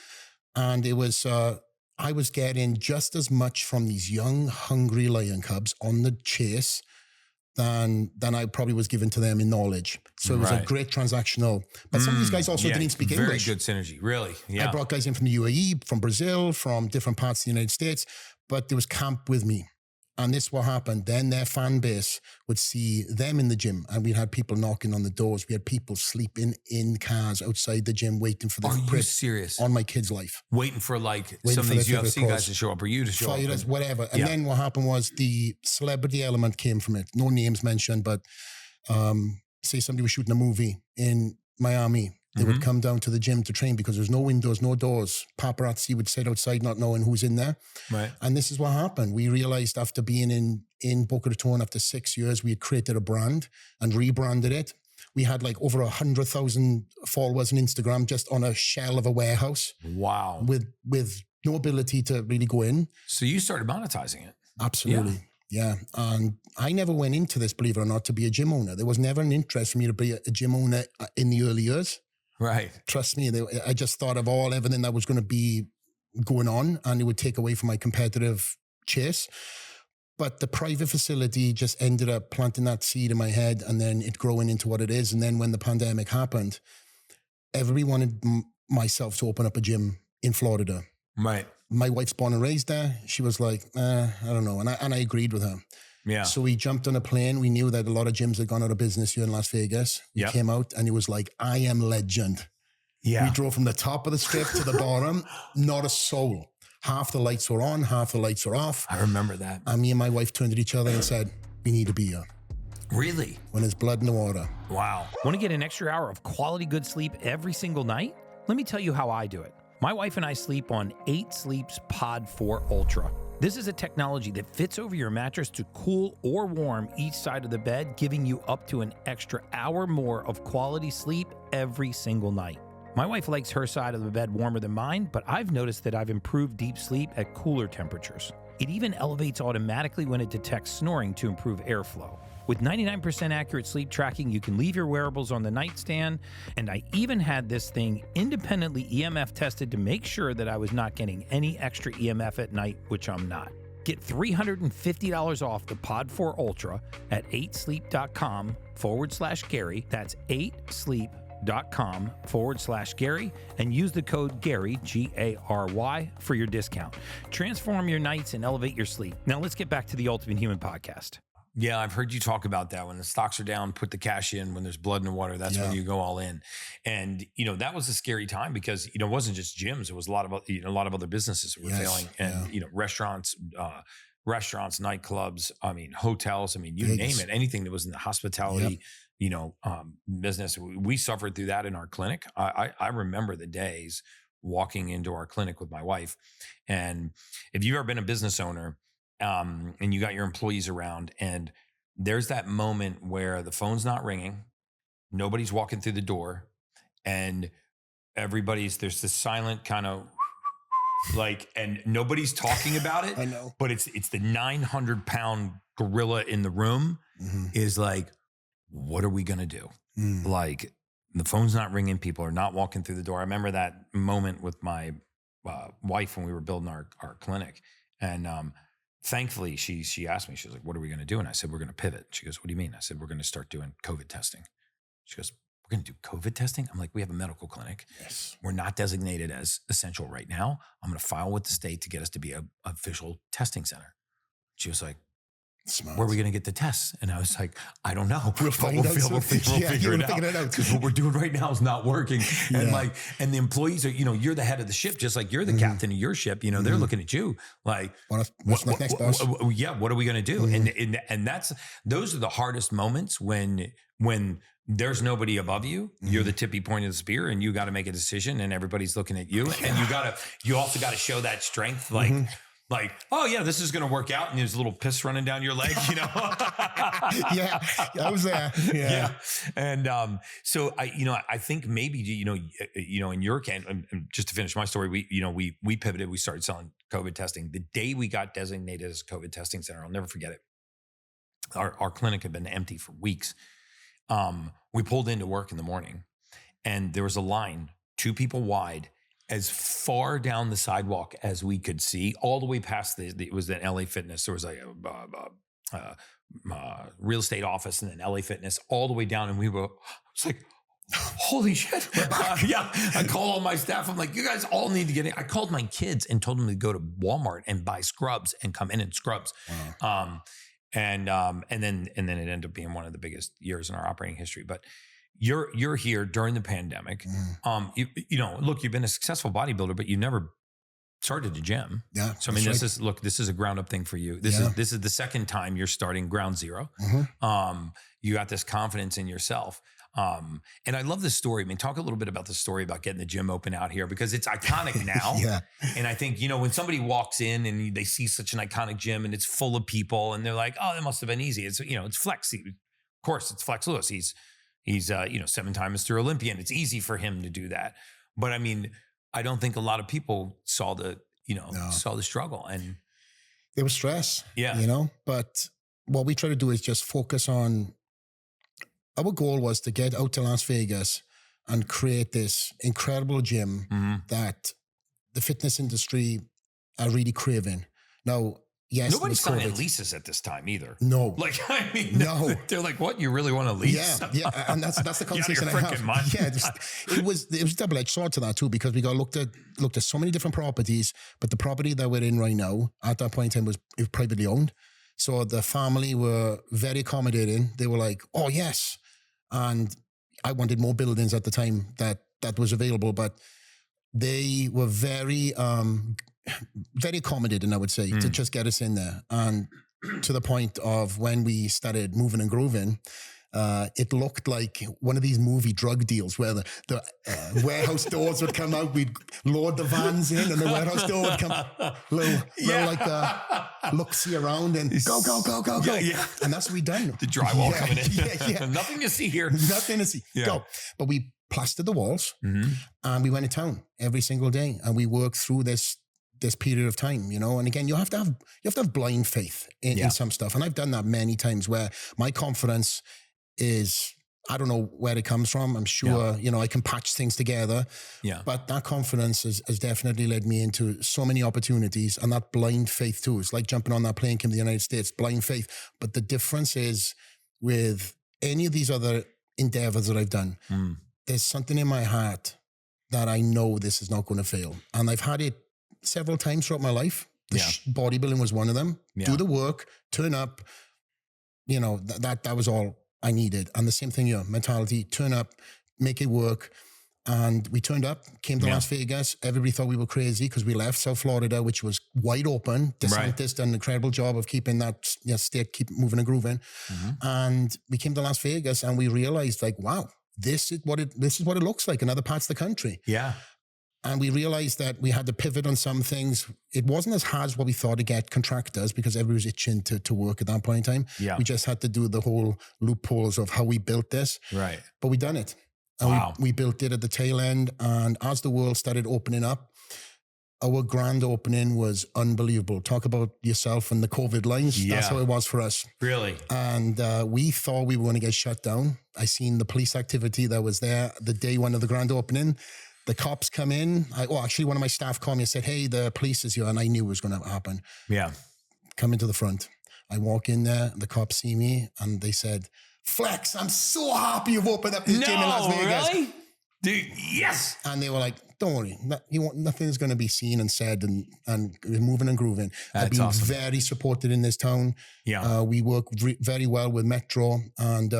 And it was, I was getting just as much from these young, hungry lion cubs on the chase than I probably was given to them in knowledge. So it was a great transactional. But some of these guys also didn't speak English. Very good synergy, really. I brought guys in from the UAE, from Brazil, from different parts of the United States, but there was camp with me. And this is what happened. Then their fan base would see them in the gym, and we had people knocking on the doors. We had people sleeping in cars outside the gym waiting for the Are you serious? On my kid's life. Waiting for some of these UFC guys to show up, or you to show fighters, up. Whatever. And then what happened was the celebrity element came from it. No names mentioned, but say somebody was shooting a movie in Miami. They would come down to the gym to train because there's no windows, no doors. Paparazzi would sit outside not knowing who's in there. And this is what happened. We realized after being in Boca Raton after 6 years, we had created a brand and rebranded it. We had like over 100,000 followers on Instagram just on a shell of a warehouse. Wow. With no ability to really go in. So you started monetizing it. Absolutely. Yeah. And I never went into this, believe it or not, to be a gym owner. There was never an interest for me to be a gym owner in the early years. Trust me, I just thought of everything that was going to be going on, and it would take away from my competitive chase. But the private facility just ended up planting that seed in my head, and then it growing into what it is. And then when the pandemic happened, everybody wanted myself to open up a gym in Florida. My wife's born and raised there. She was like, I don't know. And I agreed with her. So we jumped on a plane. We knew that a lot of gyms had gone out of business here in Las Vegas. We came out, and it was like, I am legend. We drove from the top of the strip to the bottom, not a soul. Half the lights were on, half the lights were off. I remember that. And me and my wife turned to each other and said, we need to be here. Really? When there's blood in the water. Wow. Want to get an extra hour of quality good sleep every single night? Let me tell you how I do it. My wife and I sleep on 8 Sleep's Pod 4 Ultra. This is a technology that fits over your mattress to cool or warm each side of the bed, giving you up to an extra hour more of quality sleep every single night. My wife likes her side of the bed warmer than mine, but I've noticed that I've improved deep sleep at cooler temperatures. It even elevates automatically when it detects snoring to improve airflow. With 99% accurate sleep tracking, you can leave your wearables on the nightstand, and I even had this thing independently EMF tested to make sure that I was not getting any extra EMF at night, which I'm not. Get $350 off the Pod 4 Ultra at 8sleep.com/Gary. That's 8sleep.com/Gary. TUH.com/Gary and use the code Gary, Gary, for your discount. Transform your nights and elevate your sleep. Now let's get back to the Ultimate Human podcast. Yeah, I've heard you talk about that. When the stocks are down, put the cash in. When there's blood in the water, that's when you go all in. And that was a scary time because it wasn't just gyms. It was a lot of other businesses were failing, and restaurants, nightclubs. I mean, hotels. I mean, you name it. Anything that was in the hospitality, business. We suffered through that in our clinic. I remember the days walking into our clinic with my wife, and if you've ever been a business owner. And you got your employees around, and there's that moment where the phone's not ringing, nobody's walking through the door, and there's this silent kind of and nobody's talking about it. I know, but it's the 900-pound gorilla in the room is like, what are we gonna do? Like, the phone's not ringing, people are not walking through the door. I remember that moment with my wife when we were building our clinic, and thankfully, she asked me, she was like, what are we going to do? And I said, we're going to pivot. She goes, what do you mean? I said, we're going to start doing COVID testing. She goes, we're going to do COVID testing? I'm like, we have a medical clinic. Yes. We're not designated as essential right now. I'm going to file with the state to get us to be an official testing center. She was like, smart. Where are we going to get the tests? And I was like, I don't know. We'll figure it out. Because what we're doing right now is not working. And the employees are, you're the head of the ship, just like you're the captain of your ship. They're looking at you like, what's next, boss? What are we going to do? And those are the hardest moments when there's nobody above you. You're the tippy point of the spear, and you got to make a decision, and everybody's looking at you. And you also got to show that strength, like, oh yeah, this is going to work out. And there's a little piss running down your leg, Yeah, I was there. Yeah. And so I think maybe, in your case, and just to finish my story, we pivoted, we started selling COVID testing. The day we got designated as a COVID testing center, I'll never forget it. Our clinic had been empty for weeks. We pulled into work in the morning, and there was a line, 2 people wide, as far down the sidewalk as we could see, all the way past it was the LA Fitness. There was like a real estate office, and then LA Fitness, all the way down. And it's like, holy shit. I call all my staff. I'm like, you guys all need to get in. I called my kids and told them to go to Walmart and buy scrubs and come in scrubs. Wow. And then it ended up being one of the biggest years in our operating history. But you're here during the pandemic. Look, you've been a successful bodybuilder, but you never started a gym. Yeah. So I mean, this is a ground up thing for you. This is the second time you're starting ground zero. You got this confidence in yourself. And I love this story. I mean, talk a little bit about the story about getting the gym open out here, because it's iconic now. And I think, when somebody walks in and they see such an iconic gym and it's full of people and they're like, oh, that must have been easy. It's, it's Flex. Of course, it's Flex Lewis. He's 7-time Mr. Olympia, and it's easy for him to do that. But I mean, I don't think a lot of people saw the struggle, and there was stress. Yeah. But what we try to do is just focus on, our goal was to get out to Las Vegas and create this incredible gym that the fitness industry are really craving. Now, yes, nobody's signing leases at this time either. No. No. They're like, what? You really want to lease? Yeah. And that's the conversation I have. Mind. Yeah. It was a double-edged sword to that too, because we got looked at so many different properties, but the property that we're in right now at that point in time was privately owned. So the family were very accommodating. They were like, oh yes. And I wanted more buildings at the time that was available, but they were very, very accommodating, I would say, to just get us in there. And to the point of when we started moving and grooving, it looked like one of these movie drug deals where the warehouse doors would come out, we'd load the vans in, and the warehouse door would come look-see around and go. Yeah. And that's what we done. The drywall coming in. Nothing to see here. Nothing to see. Yeah. Go. But we plastered the walls and we went to town every single day, and we worked through this period of time, and again, you have to have blind faith in some stuff. And I've done that many times where my confidence is, I don't know where it comes from. I'm sure, I can patch things together. Yeah. But that confidence has definitely led me into so many opportunities, and that blind faith too. It's like jumping on that plane, came to the United States, blind faith. But the difference is with any of these other endeavors that I've done, there's something in my heart that I know this is not going to fail. And I've had it several times throughout my life. Bodybuilding was one of them. Yeah. Do the work, turn up. You know, that was all I needed. And the same thing here, mentality, turn up, make it work. And we turned up, came to Las Vegas. Everybody thought we were crazy because we left South Florida, which was wide open. DeSantis done an incredible job of keeping that state keep moving and grooving. And we came to Las Vegas and we realized, like, wow, this is what it looks like in other parts of the country. Yeah. And we realized that we had to pivot on some things. It wasn't as hard as what we thought to get contractors because everybody was itching to work at that point in time. Yeah. We just had to do the whole loopholes of how we built this. Right. But we done it. And we built it at the tail end. And as the world started opening up, our grand opening was unbelievable. Talk about yourself and the COVID lines. Yeah. That's how it was for us. Really? And we thought we were going to get shut down. I seen the police activity that was there the day one of the grand opening. The cops come in. Actually, one of my staff called me and said, hey, the police is here. And I knew it was going to happen. Yeah. Come into the front. I walk in there. The cops see me and they said, Flex, I'm so happy you've opened up this gym in Las Vegas. Really? Dude, yes. And they were like, don't worry, nothing's going to be seen and said and moving and grooving. I've been very supported in this town. Yeah. We work very well with Metro. And,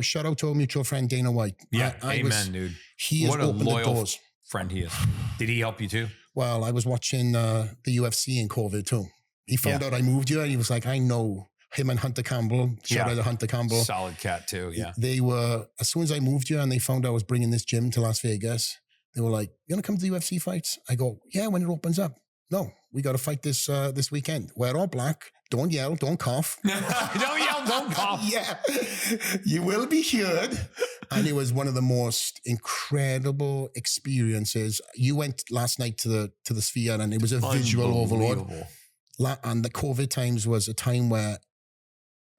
shout out to our mutual friend, Dana White. Yeah, amen, dude. He has opened the doors. Friend he is. Did he help you too? Well, I was watching the UFC in COVID too. He found out I moved here and he was like, I know. Him and Hunter Campbell, shout out to Hunter Campbell. Solid cat too, yeah. They were, as soon as I moved here and they found I was bringing this gym to Las Vegas, they were like, you want to come to the UFC fights? I go, yeah, when it opens up. No, we got to fight this weekend. We're all black. Don't yell, don't cough. Don't yell, don't cough. Yeah, you will be heard. And it was one of the most incredible experiences. You went last night to the Sphere and it was a visual overload. And the COVID times was a time where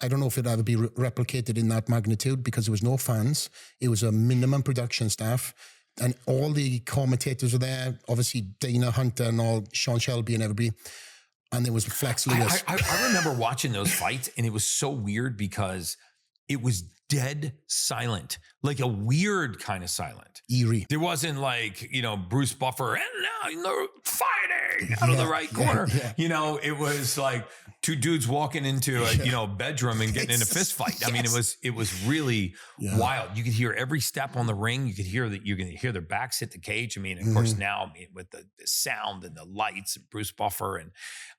I don't know if it'd ever be replicated in that magnitude because there was no fans. It was a minimum production staff. And all the commentators were there. Obviously, Dana, Hunter, and all, Sean Shelby and everybody. And there was Flex Lewis. I remember watching those fights, and it was so weird because it was dead silent, like a weird kind of silent. Eerie. There wasn't like, Bruce Buffer, and now fighting out of the right corner. Yeah. It was like two dudes walking into a bedroom and getting in a fist fight. I mean, it was really wild. You could hear every step on the ring. You could hear their backs hit the cage. I mean, of course now with the sound and the lights and Bruce Buffer and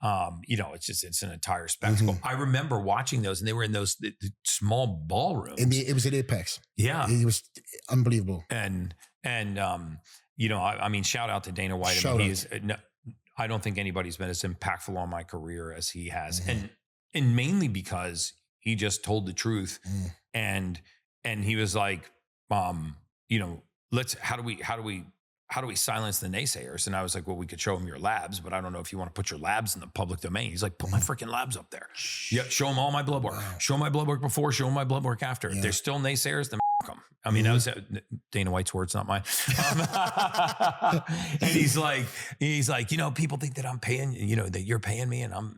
it's an entire spectacle. I remember watching those and they were in those the small ballrooms. It was at Apex. Yeah. It was unbelievable. And shout out to Dana White. I don't think anybody's been as impactful on my career as he has. And mainly because he just told the truth. And he was like, how do we silence the naysayers? And I was like, well, we could show them your labs, but I don't know if you want to put your labs in the public domain. He's like, put my freaking labs up there. Yeah, show them all my blood work. Wow. Show my blood work before, show my blood work after. If they're still naysayers, then them. I mean, that was Dana White's words, not mine. And he's like, people think that I'm paying, that you're paying me. And I'm,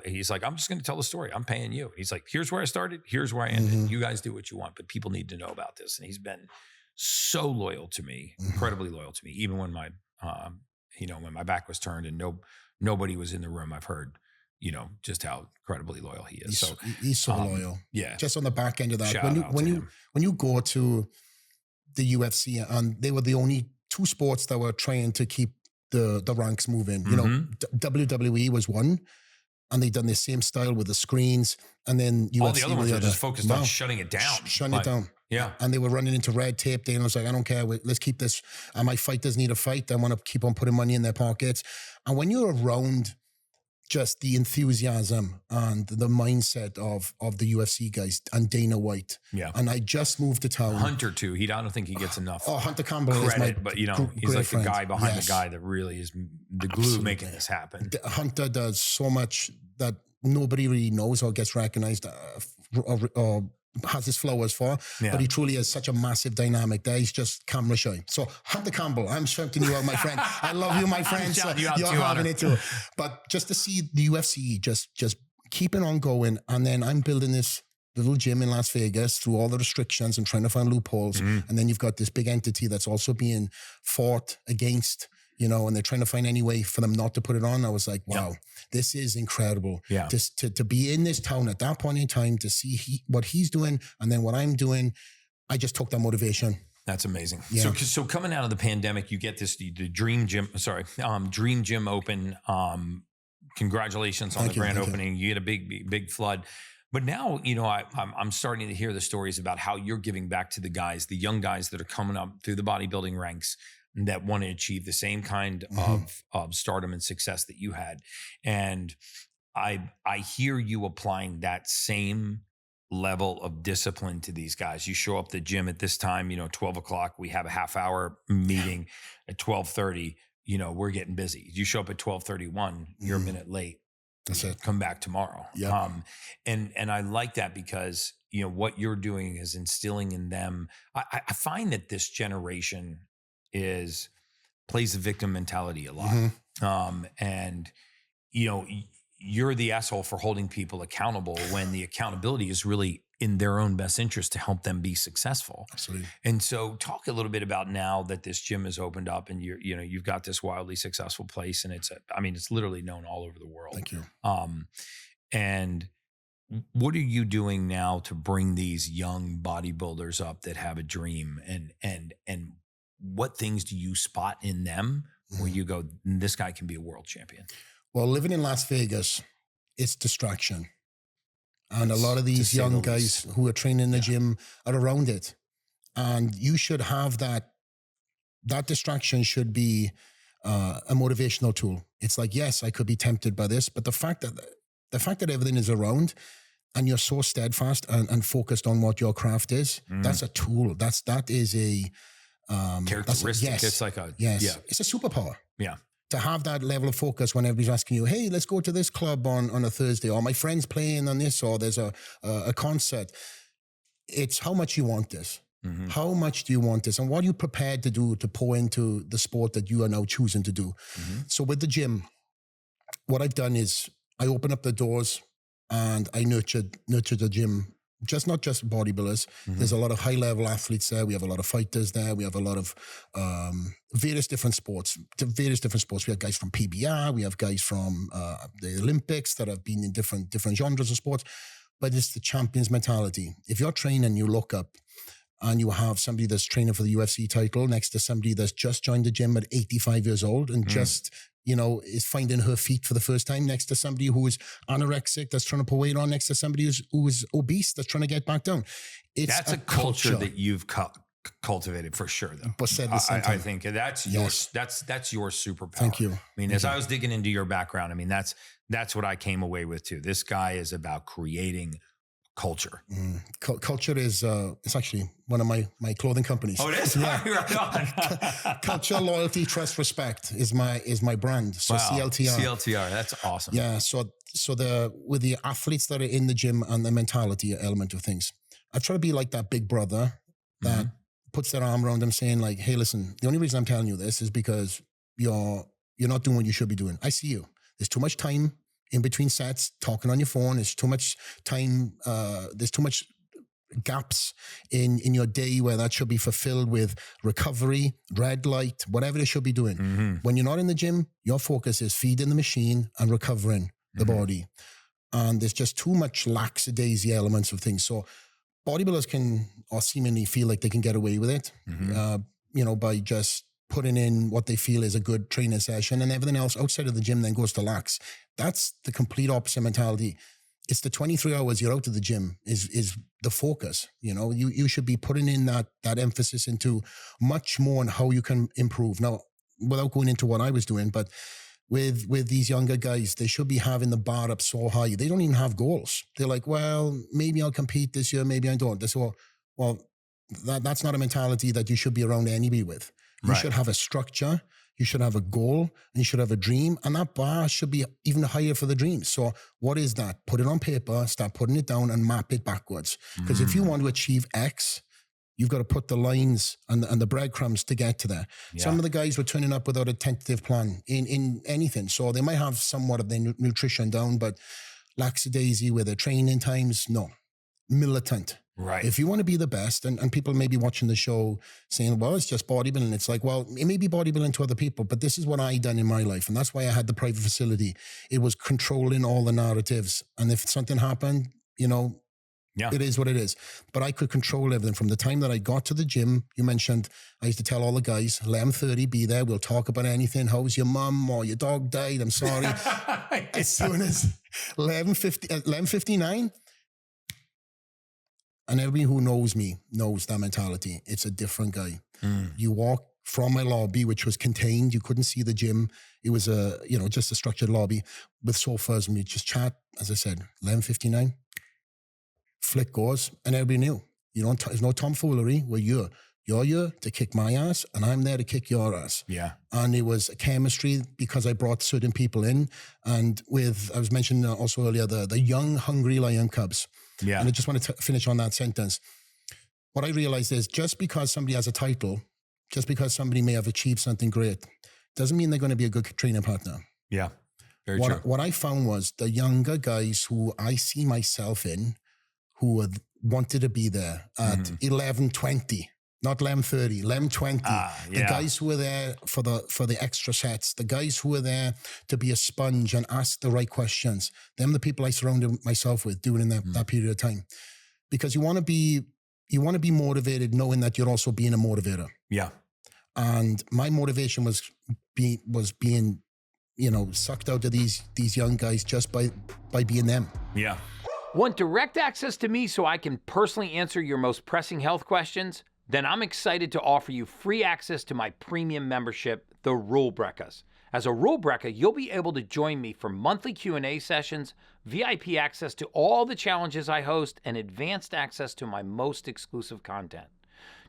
he's like, I'm just going to tell the story. I'm paying you. He's like, here's where I started. Here's where I ended. You guys do what you want, but people need to know about this. And he's been so loyal to me, incredibly loyal to me. Even when my, when my back was turned and nobody was in the room, I've heard, just how incredibly loyal he is. He's so loyal. Yeah. Just on the back end of that. Shout When you go to the UFC, and they were the only two sports that were trying to keep the ranks moving. WWE was one, and they done the same style with the screens, and then UFC all the other ones were just focused on shutting it down. Shutting it down. Yeah. And they were running into red tape. Dana was like, I don't care. Let's keep this. And my fighters need a fight. I want to keep on putting money in their pockets. And when you're around just the enthusiasm and the mindset of the UFC guys and Dana White. Yeah. And I just moved to town. Hunter too. I don't think he gets enough Hunter Campbell credit, is my but he's like friend. The guy behind the guy that really is the glue making this happen. Hunter does so much that nobody really knows or gets recognized or has his flowers for, but he truly is such a massive dynamic there. He's just camera shy. So Hunter Campbell, I'm shouting you out, my friend. I love you, my friend. So you're having it too. But just to see the UFC just keeping on going, and then I'm building this little gym in Las Vegas through all the restrictions and trying to find loopholes. And then you've got this big entity that's also being fought against, you know, and they're trying to find any way for them not to put it on. I was like, wow, this is incredible. Yeah. Just to be in this town at that point in time, to see what he's doing and then what I'm doing, I just took that motivation. That's amazing. Yeah. So coming out of the pandemic, you get the Dream Gym open. Congratulations on the grand opening. You get a big flood. But now, you know, I'm starting to hear the stories about how you're giving back to the guys, the young guys that are coming up through the bodybuilding ranks that want to achieve the same kind of stardom and success that you had. And I hear you applying that same level of discipline to these guys. You show up at the gym at this time, you know, 12 o'clock, we have a half-hour meeting. At 12:30, you know, we're getting busy. You show up at 12:31, you're a minute late. That's it. Come back tomorrow. Yeah. And I like that because, you know, what you're doing is instilling in them. I find that this generation plays the victim mentality a lot. And, you know, you're the asshole for holding people accountable when the accountability is really in their own best interest to help them be successful. Absolutely. And so talk a little bit about now that this gym has opened up and you've got this wildly successful place and it's literally known all over the world. Thank you. And what are you doing now to bring these young bodybuilders up that have a dream and what things do you spot in them where you go, this guy can be a world champion? Well, living in Las Vegas, it's distraction. And a lot of these young guys who are training in the gym are around it. And you should have that distraction should be a motivational tool. It's like, yes, I could be tempted by this, but the fact that everything is around and you're so steadfast and focused on what your craft is, that's a tool. That is a characteristic. It's like it's a superpower. Yeah. To have that level of focus when everybody's asking you, hey, let's go to this club on a Thursday, or my friend's playing on this, or there's a concert. It's how much you want this. How much do you want this? And what are you prepared to do to pour into the sport that you are now choosing to do? So with the gym, what I've done is I open up the doors and I nurtured the gym. Not just bodybuilders. There's a lot of high-level athletes there. We have a lot of fighters there. We have a lot of various different sports. We have guys from PBR. We have guys from the Olympics that have been in different genres of sports. But it's the champion's mentality. If you're training, you look up and you have somebody that's training for the UFC title next to somebody that's just joined the gym at 85 years old and just, you know, is finding her feet for the first time, next to somebody who is anorexic that's trying to put weight on, next to somebody who is obese that's trying to get back down. That's a culture that you've cultivated for sure, though. But said the same time. I think that's your superpower. Thank you. I mean, as I was digging into your background, I mean, that's what I came away with too. This guy is about creating culture. Culture is it's actually one of my clothing companies. Oh, it is? Right on. Culture, loyalty, trust, respect is my brand. So wow. CLTR, that's awesome. Yeah. So with the athletes that are in the gym and the mentality element of things, I try to be like that big brother that puts their arm around them, saying like, "Hey, listen, the only reason I'm telling you this is because you're not doing what you should be doing. I see you. There's too much time in between sets, talking on your phone. There's too much time. There's too much gaps in your day where that should be fulfilled with recovery, red light, whatever they should be doing. When you're not in the gym, your focus is feeding the machine and recovering the body. And there's just too much lackadaisy elements of things. So bodybuilders can or seemingly feel like they can get away with it, by just putting in what they feel is a good training session, and everything else outside of the gym then goes to lax. That's the complete opposite mentality. It's the 23 hours you're out of the gym is the focus. You know, you should be putting in that emphasis into much more on how you can improve. Now, without going into what I was doing, but with these younger guys, they should be having the bar up so high. They don't even have goals. They're like, well, maybe I'll compete this year, maybe I don't. That's not a mentality that you should be around anybody with. You should have a structure, you should have a goal, and you should have a dream, and that bar should be even higher for the dream. So what is that? Put it on paper, start putting it down and map it backwards. Because if you want to achieve X, you've got to put the lines and the breadcrumbs to get to there. Yeah. Some of the guys were turning up without a tentative plan in anything. So they might have somewhat of their nutrition down, but lackadaisy with their training times, no. militant. Right. If you want to be the best, and people may be watching the show saying, well, it's just bodybuilding. It's like, well, it may be bodybuilding to other people, but this is what I done in my life. And that's why I had the private facility. It was controlling all the narratives. And if something happened, you know, it is what it is. But I could control everything from the time that I got to the gym. You mentioned, I used to tell all the guys, 11:30, be there. We'll talk about anything. How's your mum or your dog died? I'm sorry. As soon as 11:59, and everybody who knows me knows that mentality. It's a different guy. You walk from my lobby, which was contained. You couldn't see the gym. It was just a structured lobby with sofas, and we just chat. As I said, 11:59. Flick goes, and everybody knew. There's no tomfoolery. You're here to kick my ass, and I'm there to kick your ass. Yeah. And it was a chemistry because I brought certain people in, and I was mentioning also earlier the young, hungry lion cubs. Yeah. And I just wanted to finish on that sentence. What I realized is just because somebody has a title, just because somebody may have achieved something great, doesn't mean they're going to be a good training partner. Yeah. Very true. What I found was the younger guys who I see myself in, who wanted to be there at 11:20, not 11:30, 11:20. The guys who were there for the extra sets, the guys who were there to be a sponge and ask the right questions. Them the people I surrounded myself with during that period of time. Because you want to be motivated knowing that you're also being a motivator. Yeah. And my motivation was being, sucked out of these young guys just by being them. Yeah. Want direct access to me so I can personally answer your most pressing health questions? Then I'm excited to offer you free access to my premium membership, the Rule Breckas. As a Rule Brecka, you'll be able to join me for monthly Q&A sessions, VIP access to all the challenges I host, and advanced access to my most exclusive content.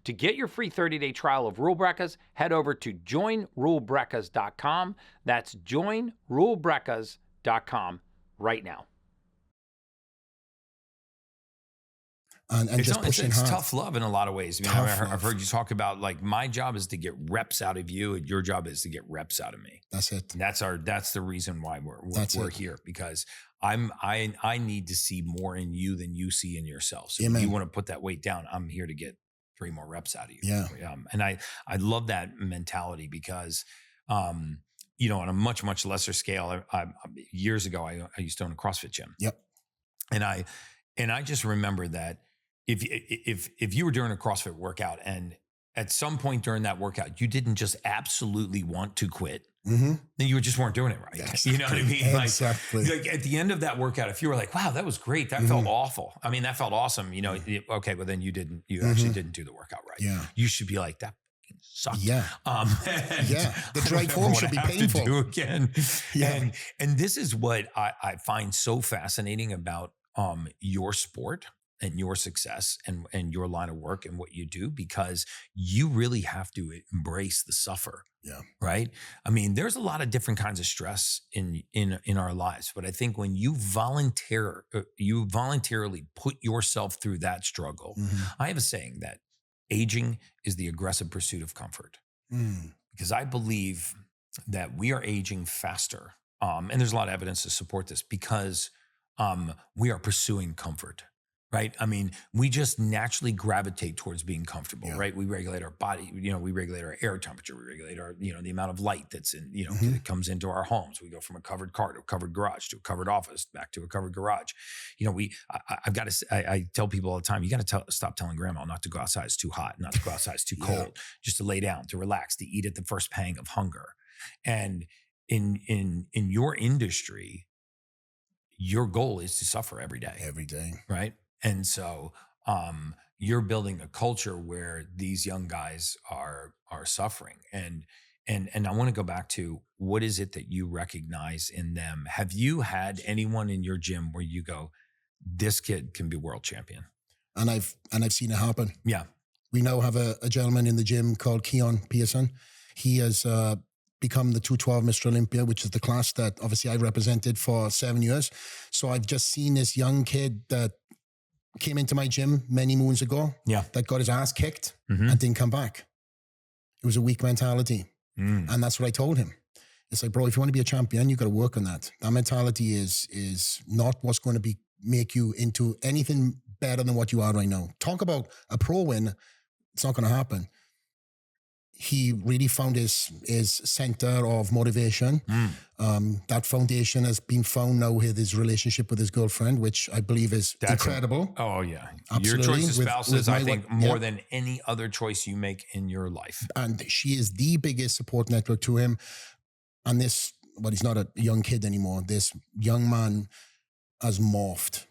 To get your free 30-day trial of Rule Breckas, head over to joinrulebreckas.com. That's joinrulebreckas.com right now. And just pushing hard. It's tough love in a lot of ways. I've heard you talk about, like, my job is to get reps out of you, and your job is to get reps out of me. That's it. And that's the reason why we're here, because I need to see more in you than you see in yourself. So if you want to put that weight down, I'm here to get 3 more reps out of you. Yeah. And I love that mentality because, on a much, much lesser scale, years ago, I used to own a CrossFit gym. Yep. And I just remember that if you were doing a CrossFit workout and at some point during that workout, you didn't just absolutely want to quit, then you just weren't doing it right. Exactly. You know what I mean? Exactly. Like at the end of that workout, if you were like, wow, that was great. That felt awful. I mean, that felt awesome. Okay, well then you actually didn't do the workout right. Yeah. You should be like, that sucked. Yeah. The drive home should be painful. Do again. Yeah. And this is what I find so fascinating about your sport and your success and your line of work and what you do, because you really have to embrace the suffer. Yeah. Right. I mean, there's a lot of different kinds of stress in our lives, but I think when you voluntarily put yourself through that struggle, I have a saying that aging is the aggressive pursuit of comfort, because I believe that we are aging faster. And there's a lot of evidence to support this, because we are pursuing comfort. Right. I mean, we just naturally gravitate towards being comfortable, right? We regulate our body, we regulate our air temperature, we regulate our, the amount of light that's in, that comes into our homes. We go from a covered car to a covered garage to a covered office, back to a covered garage. I tell people all the time, you got to stop telling grandma not to go outside. It's too hot, not to go outside. It's too cold, just to lay down, to relax, to eat at the first pang of hunger. And in your industry, your goal is to suffer every day. Every day. Right. And so you're building a culture where these young guys are suffering. And I want to go back to, what is it that you recognize in them? Have you had anyone in your gym where you go, this kid can be world champion? And I've seen it happen. Yeah. We now have a gentleman in the gym called Keon Pearson. He has become the 212 Mr. Olympia, which is the class that obviously I represented for 7 years. So I've just seen this young kid that came into my gym many moons ago, that got his ass kicked and didn't come back. It was a weak mentality. And that's what I told him. It's like, bro, if you want to be a champion, you got to work on that. That mentality is not what's going to make you into anything better than what you are right now. Talk about a pro win. It's not going to happen. He really found his center of motivation. That foundation has been found now with his relationship with his girlfriend, which I believe is incredible. Oh, yeah. Absolutely. Your choice of spouse is, I think, more yeah. than any other choice you make in your life. And she is the biggest support network to him. And this, well, he's not a young kid anymore. This young man has morphed.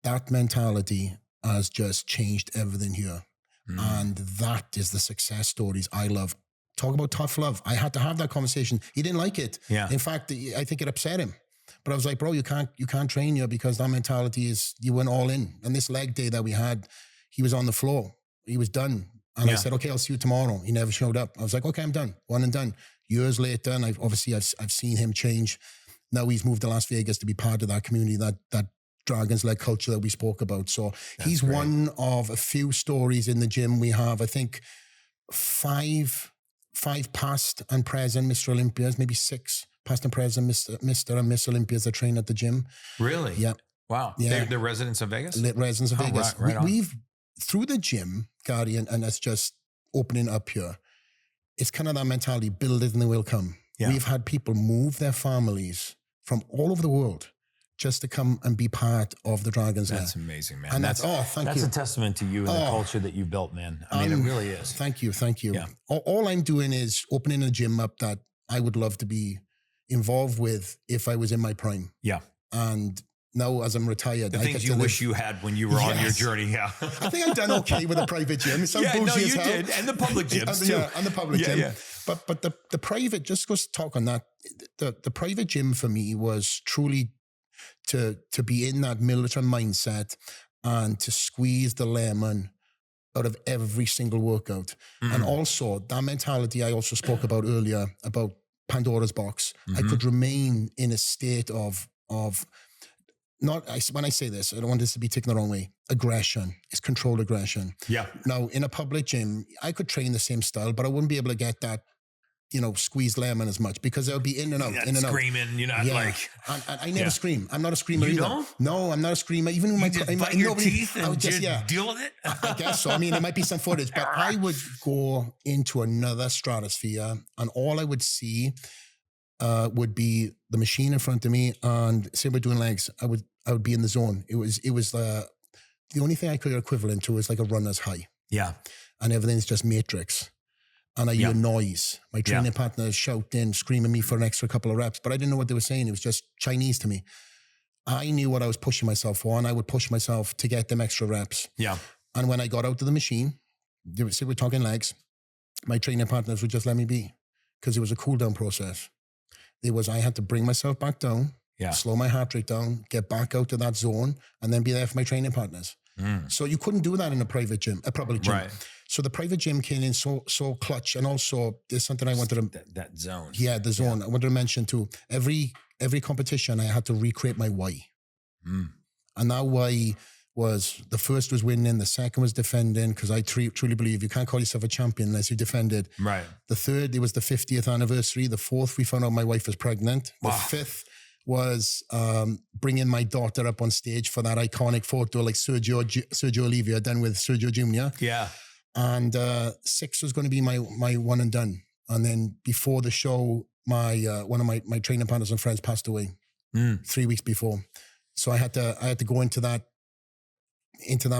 That mentality has just changed everything here. And that is the success stories I love. Talk about tough love. I had to have that conversation. He didn't like it. Yeah. In fact, I think it upset him. But I was like, bro, you can't train you because that mentality is, you went all in. And this leg day that we had, he was on the floor. He was done. And I said, okay, I'll see you tomorrow. He never showed up. I was like, okay, I'm done. One and done. Years later, and I've seen him change. Now he's moved to Las Vegas to be part of that community, that Dragon's-led culture that we spoke about. So he's one of a few stories in the gym. We have, I think, five past and present Mr. Olympias, maybe 6 past and present Mr. and Miss Olympias that train at the gym. Really? Yeah. Wow. Yeah. They're residents of Vegas? Residents of Vegas. Right on. We've, through the gym, Gary, and it's just opening up here, it's kind of that mentality, build it and they will come. Yeah. We've had people move their families from all over the world just to come and be part of the Dragons. That's amazing, man. And that's a testament to you and the culture that you've built, man. I mean, it really is. Thank you. Yeah. All I'm doing is opening a gym up that I would love to be involved with if I was in my prime. Yeah. And now as I'm retired, the things you wish you had when you were on your journey. Yeah. I think I've done okay with the private gym. It sounds bougie as hell. Did. And the public gyms too. And the public gym. Yeah. But the private, just go talk on that. The private gym for me was truly to be in that military mindset and to squeeze the lemon out of every single workout. And also that mentality I also spoke about earlier about Pandora's box. I could remain in a state of not, when I say this, I don't want this to be taken the wrong way. Aggression. It's controlled aggression. Yeah. Now in a public gym, I could train the same style, but I wouldn't be able to get that, squeezed lemon as much because they'll be in and out, in and out. Screaming, you're not like. I never scream. I'm not a screamer either. Don't? No, I'm not a screamer. Even you just bite your teeth and just deal with it? I guess so. I mean, there might be some footage, but I would go into another stratosphere and all I would see would be the machine in front of me and say we're doing legs. I would be in the zone. It was the only thing I could equivalent to is like a runner's high. Yeah. And everything's just matrix. And I hear noise. My training partner is shouting, screaming me for an extra couple of reps, but I didn't know what they were saying. It was just Chinese to me. I knew what I was pushing myself for, and I would push myself to get them extra reps. Yeah. And when I got out of the machine, they would say we're talking legs, my training partners would just let me be because it was a cool down process. I had to bring myself back down, slow my heart rate down, get back out to that zone, and then be there for my training partners. So you couldn't do that in a private gym, a public gym. Right. So the private gym came in so clutch. And also there's something I wanted to... That zone. Yeah, the zone. I wanted to mention too. Every competition, I had to recreate my why. And that why was, the first was winning, the second was defending, because I truly believe you can't call yourself a champion unless you defended. Right. The third, it was the 50th anniversary. The fourth, we found out my wife was pregnant. Wow. The fifth was bringing my daughter up on stage for that iconic photo like Sergio Oliva done with Sergio Jr. Yeah. And 6 was going to be my one and done. And then before the show, one of my training partners and friends passed away 3 weeks before. So I had to go into that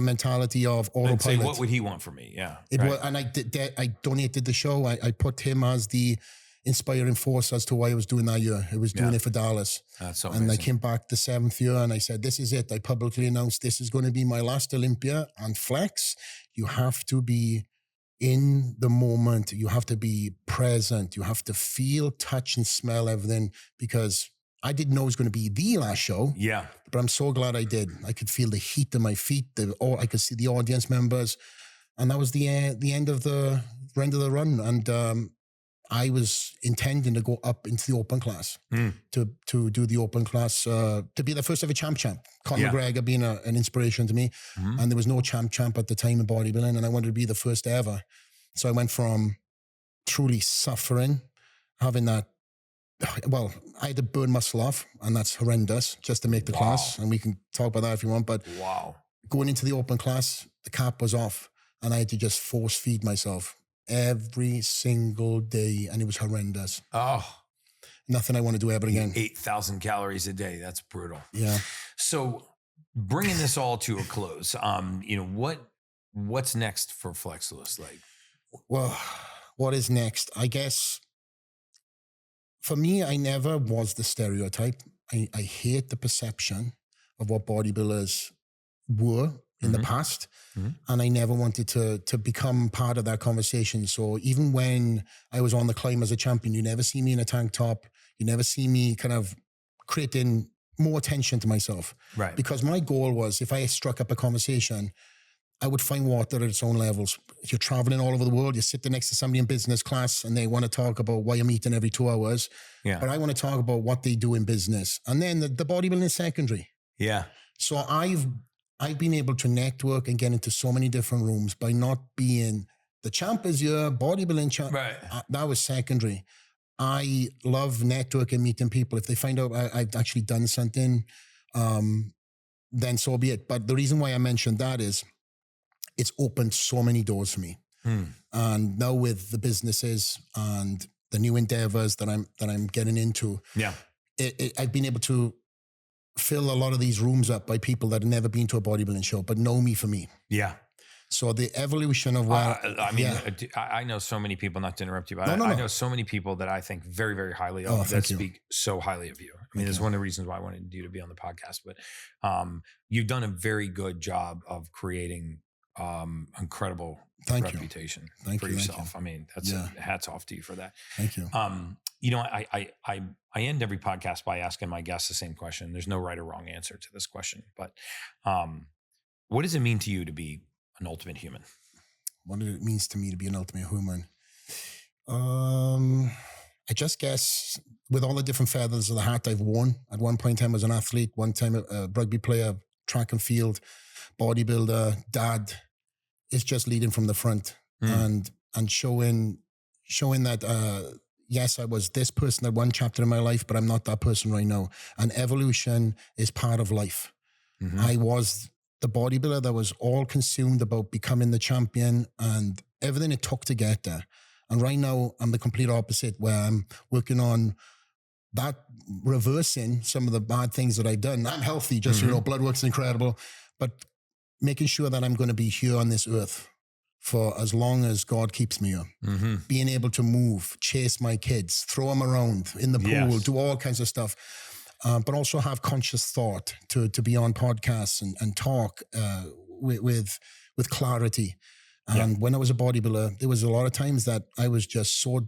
mentality of autopilot. And say, what would he want from me? Yeah. And I donated the show. I put him as the inspiring force as to why I was doing that year. I was doing it for Dallas. That's so amazing. And I came back the 7th year and I said, this is it. I publicly announced this is going to be my last Olympia. And Flex, you have to be in the moment. You have to be present. You have to feel, touch, and smell everything, because I didn't know it was going to be the last show. Yeah. But I'm so glad I did. I could feel the heat in my feet. I could see the audience members. And that was the end of the run. And I was intending to go up into the open class to do the open class, to be the first ever champ. Conor McGregor being an inspiration to me. And there was no champ at the time in bodybuilding, and I wanted to be the first ever. So I went from truly suffering, having that, well, I had to burn muscle off, and that's horrendous just to make the class. And we can talk about that if you want, but going into the open class, the cap was off and I had to just force feed myself every single day. And it was horrendous. Oh, Nothing I want to do ever again. 8,000 calories a day. That's brutal. Yeah. So bringing this all to a close, what's next for Flex Lewis? Like, well, what is next? I guess for me, I never was the stereotype. I hate the perception of what bodybuilders were in the past. And I never wanted to become part of that conversation. So even when I was on the climb as a champion, you never see me in a tank top. You never see me kind of creating more attention to myself. Right. Because my goal was, if I struck up a conversation, I would find water at its own levels. If you're traveling all over the world, you're sitting next to somebody in business class and they want to talk about why I'm eating every 2 hours. Yeah. But I want to talk about what they do in business. And then the bodybuilding is secondary. Yeah. So I've been able to network and get into so many different rooms by not being the champ is your bodybuilding champ. Right. That was secondary. I love networking, meeting people. If they find out I've actually done something, then so be it. But the reason why I mentioned that is it's opened so many doors for me. And now with the businesses and the new endeavors that I'm getting into, I've been able to fill a lot of these rooms up by people that have never been to a bodybuilding show, but know me for me. Yeah. So the evolution of where... I know so many people, not to interrupt you, but I know so many people that I think very, very highly of that speak so highly of you. I mean, it's one of the reasons why I wanted you to be on the podcast, but you've done a very good job of creating incredible reputation for yourself. I mean, that's hats off to you for that. Thank you. I end every podcast by asking my guests the same question. There's no right or wrong answer to this question, but what does it mean to you to be an ultimate human? What it means to me to be an ultimate human? I just guess with all the different feathers of the hat I've worn. At one point in time, I was an athlete. One time, a rugby player, track and field, bodybuilder, dad. It's just leading from the front and showing that, yes, I was this person at one chapter in my life, but I'm not that person right now. And evolution is part of life. I was the bodybuilder that was all consumed about becoming the champion and everything it took to get there. And right now, I'm the complete opposite, where I'm working on that, reversing some of the bad things that I've done. I'm healthy, just, blood work's incredible, but making sure that I'm going to be here on this earth for as long as God keeps me here. Being able to move, chase my kids, throw them around in the pool, do all kinds of stuff. But also have conscious thought to be on podcasts and talk with clarity. And when I was a bodybuilder, there was a lot of times that I was just so,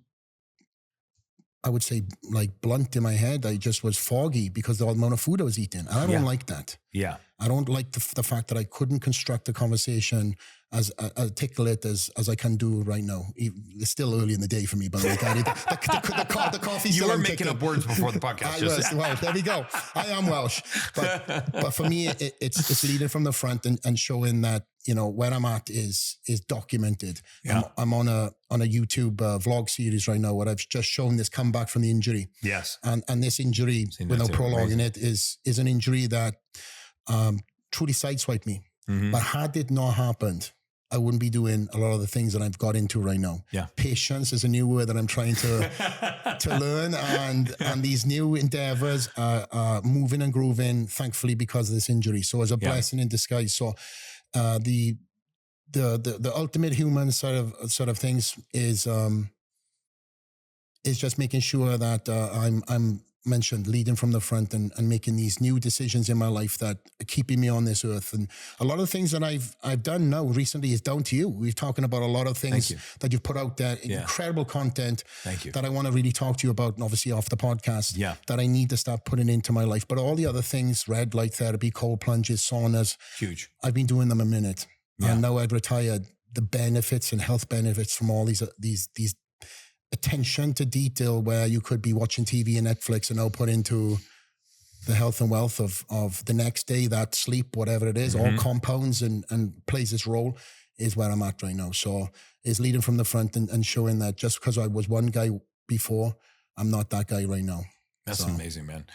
I would say, like blunt in my head. I just was foggy because of the amount of food I was eating. And I don't like that. Yeah. I don't like the fact that I couldn't construct a conversation as articulate as I can do right now. It's still early in the day for me, but like the coffee. You were making up words before the podcast. Well, there we go. I am Welsh, but for me, it's leading from the front and showing that, where I'm at is documented. Yeah. I'm on a YouTube vlog series right now where I've just shown this comeback from the injury. Yes. And this injury, without prolonging it, is an injury that truly sideswiped me. But had it not happened, I wouldn't be doing a lot of the things that I've got into right now. Yeah. Patience is a new word that I'm trying to learn. And these new endeavors are moving and grooving, thankfully, because of this injury. So it's a blessing in disguise. So the ultimate human sort of things is just making sure that I'm mentioned leading from the front and making these new decisions in my life that are keeping me on this earth. And a lot of the things that I've done now recently is down to you. We've talking about a lot of things that you've put out there, incredible content that I want to really talk to you about, and obviously off the podcast, that I need to start putting into my life. But all the other things, red light therapy, cold plunges, saunas, huge. I've been doing them a minute. And now I've retired, the benefits and health benefits from all these attention to detail, where you could be watching TV and Netflix and now put into the health and wealth of the next day, that sleep, whatever it is, all compounds and plays this role, is where I'm at right now. So it's leading from the front and showing that just because I was one guy before, I'm not that guy right now. That's amazing, man.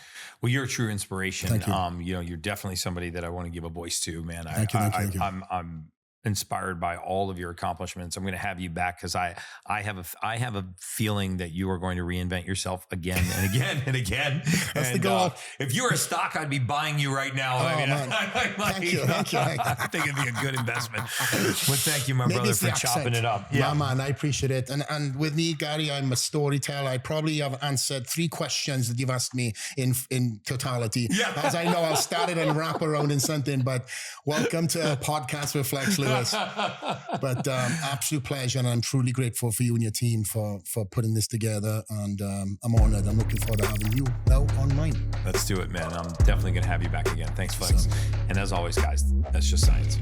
Well, you're a true inspiration. Thank you. You know, you're definitely somebody that I want to give a voice to, man. Thank you. I'm inspired by all of your accomplishments. I'm going to have you back because I have a feeling that you are going to reinvent yourself again and again and again. That's the goal. If you were a stock, I'd be buying you right now. Man. Thank you. I think it'd be a good investment. Well, thank you, my brother, for chopping it up. Yeah, man, I appreciate it. And with me, Gary, I'm a storyteller. I probably have answered 3 questions that you've asked me in totality. Yeah. As I know, I'll start it and wrap around in something, but welcome to a podcast with Flex Lewis. But absolute pleasure, and I'm truly grateful for you and your team for putting this together, and I'm honored. I'm looking forward to having you now on mine. Let's do it, man. I'm definitely going to have you back again. Thanks, Flex. And as always, guys, that's just science.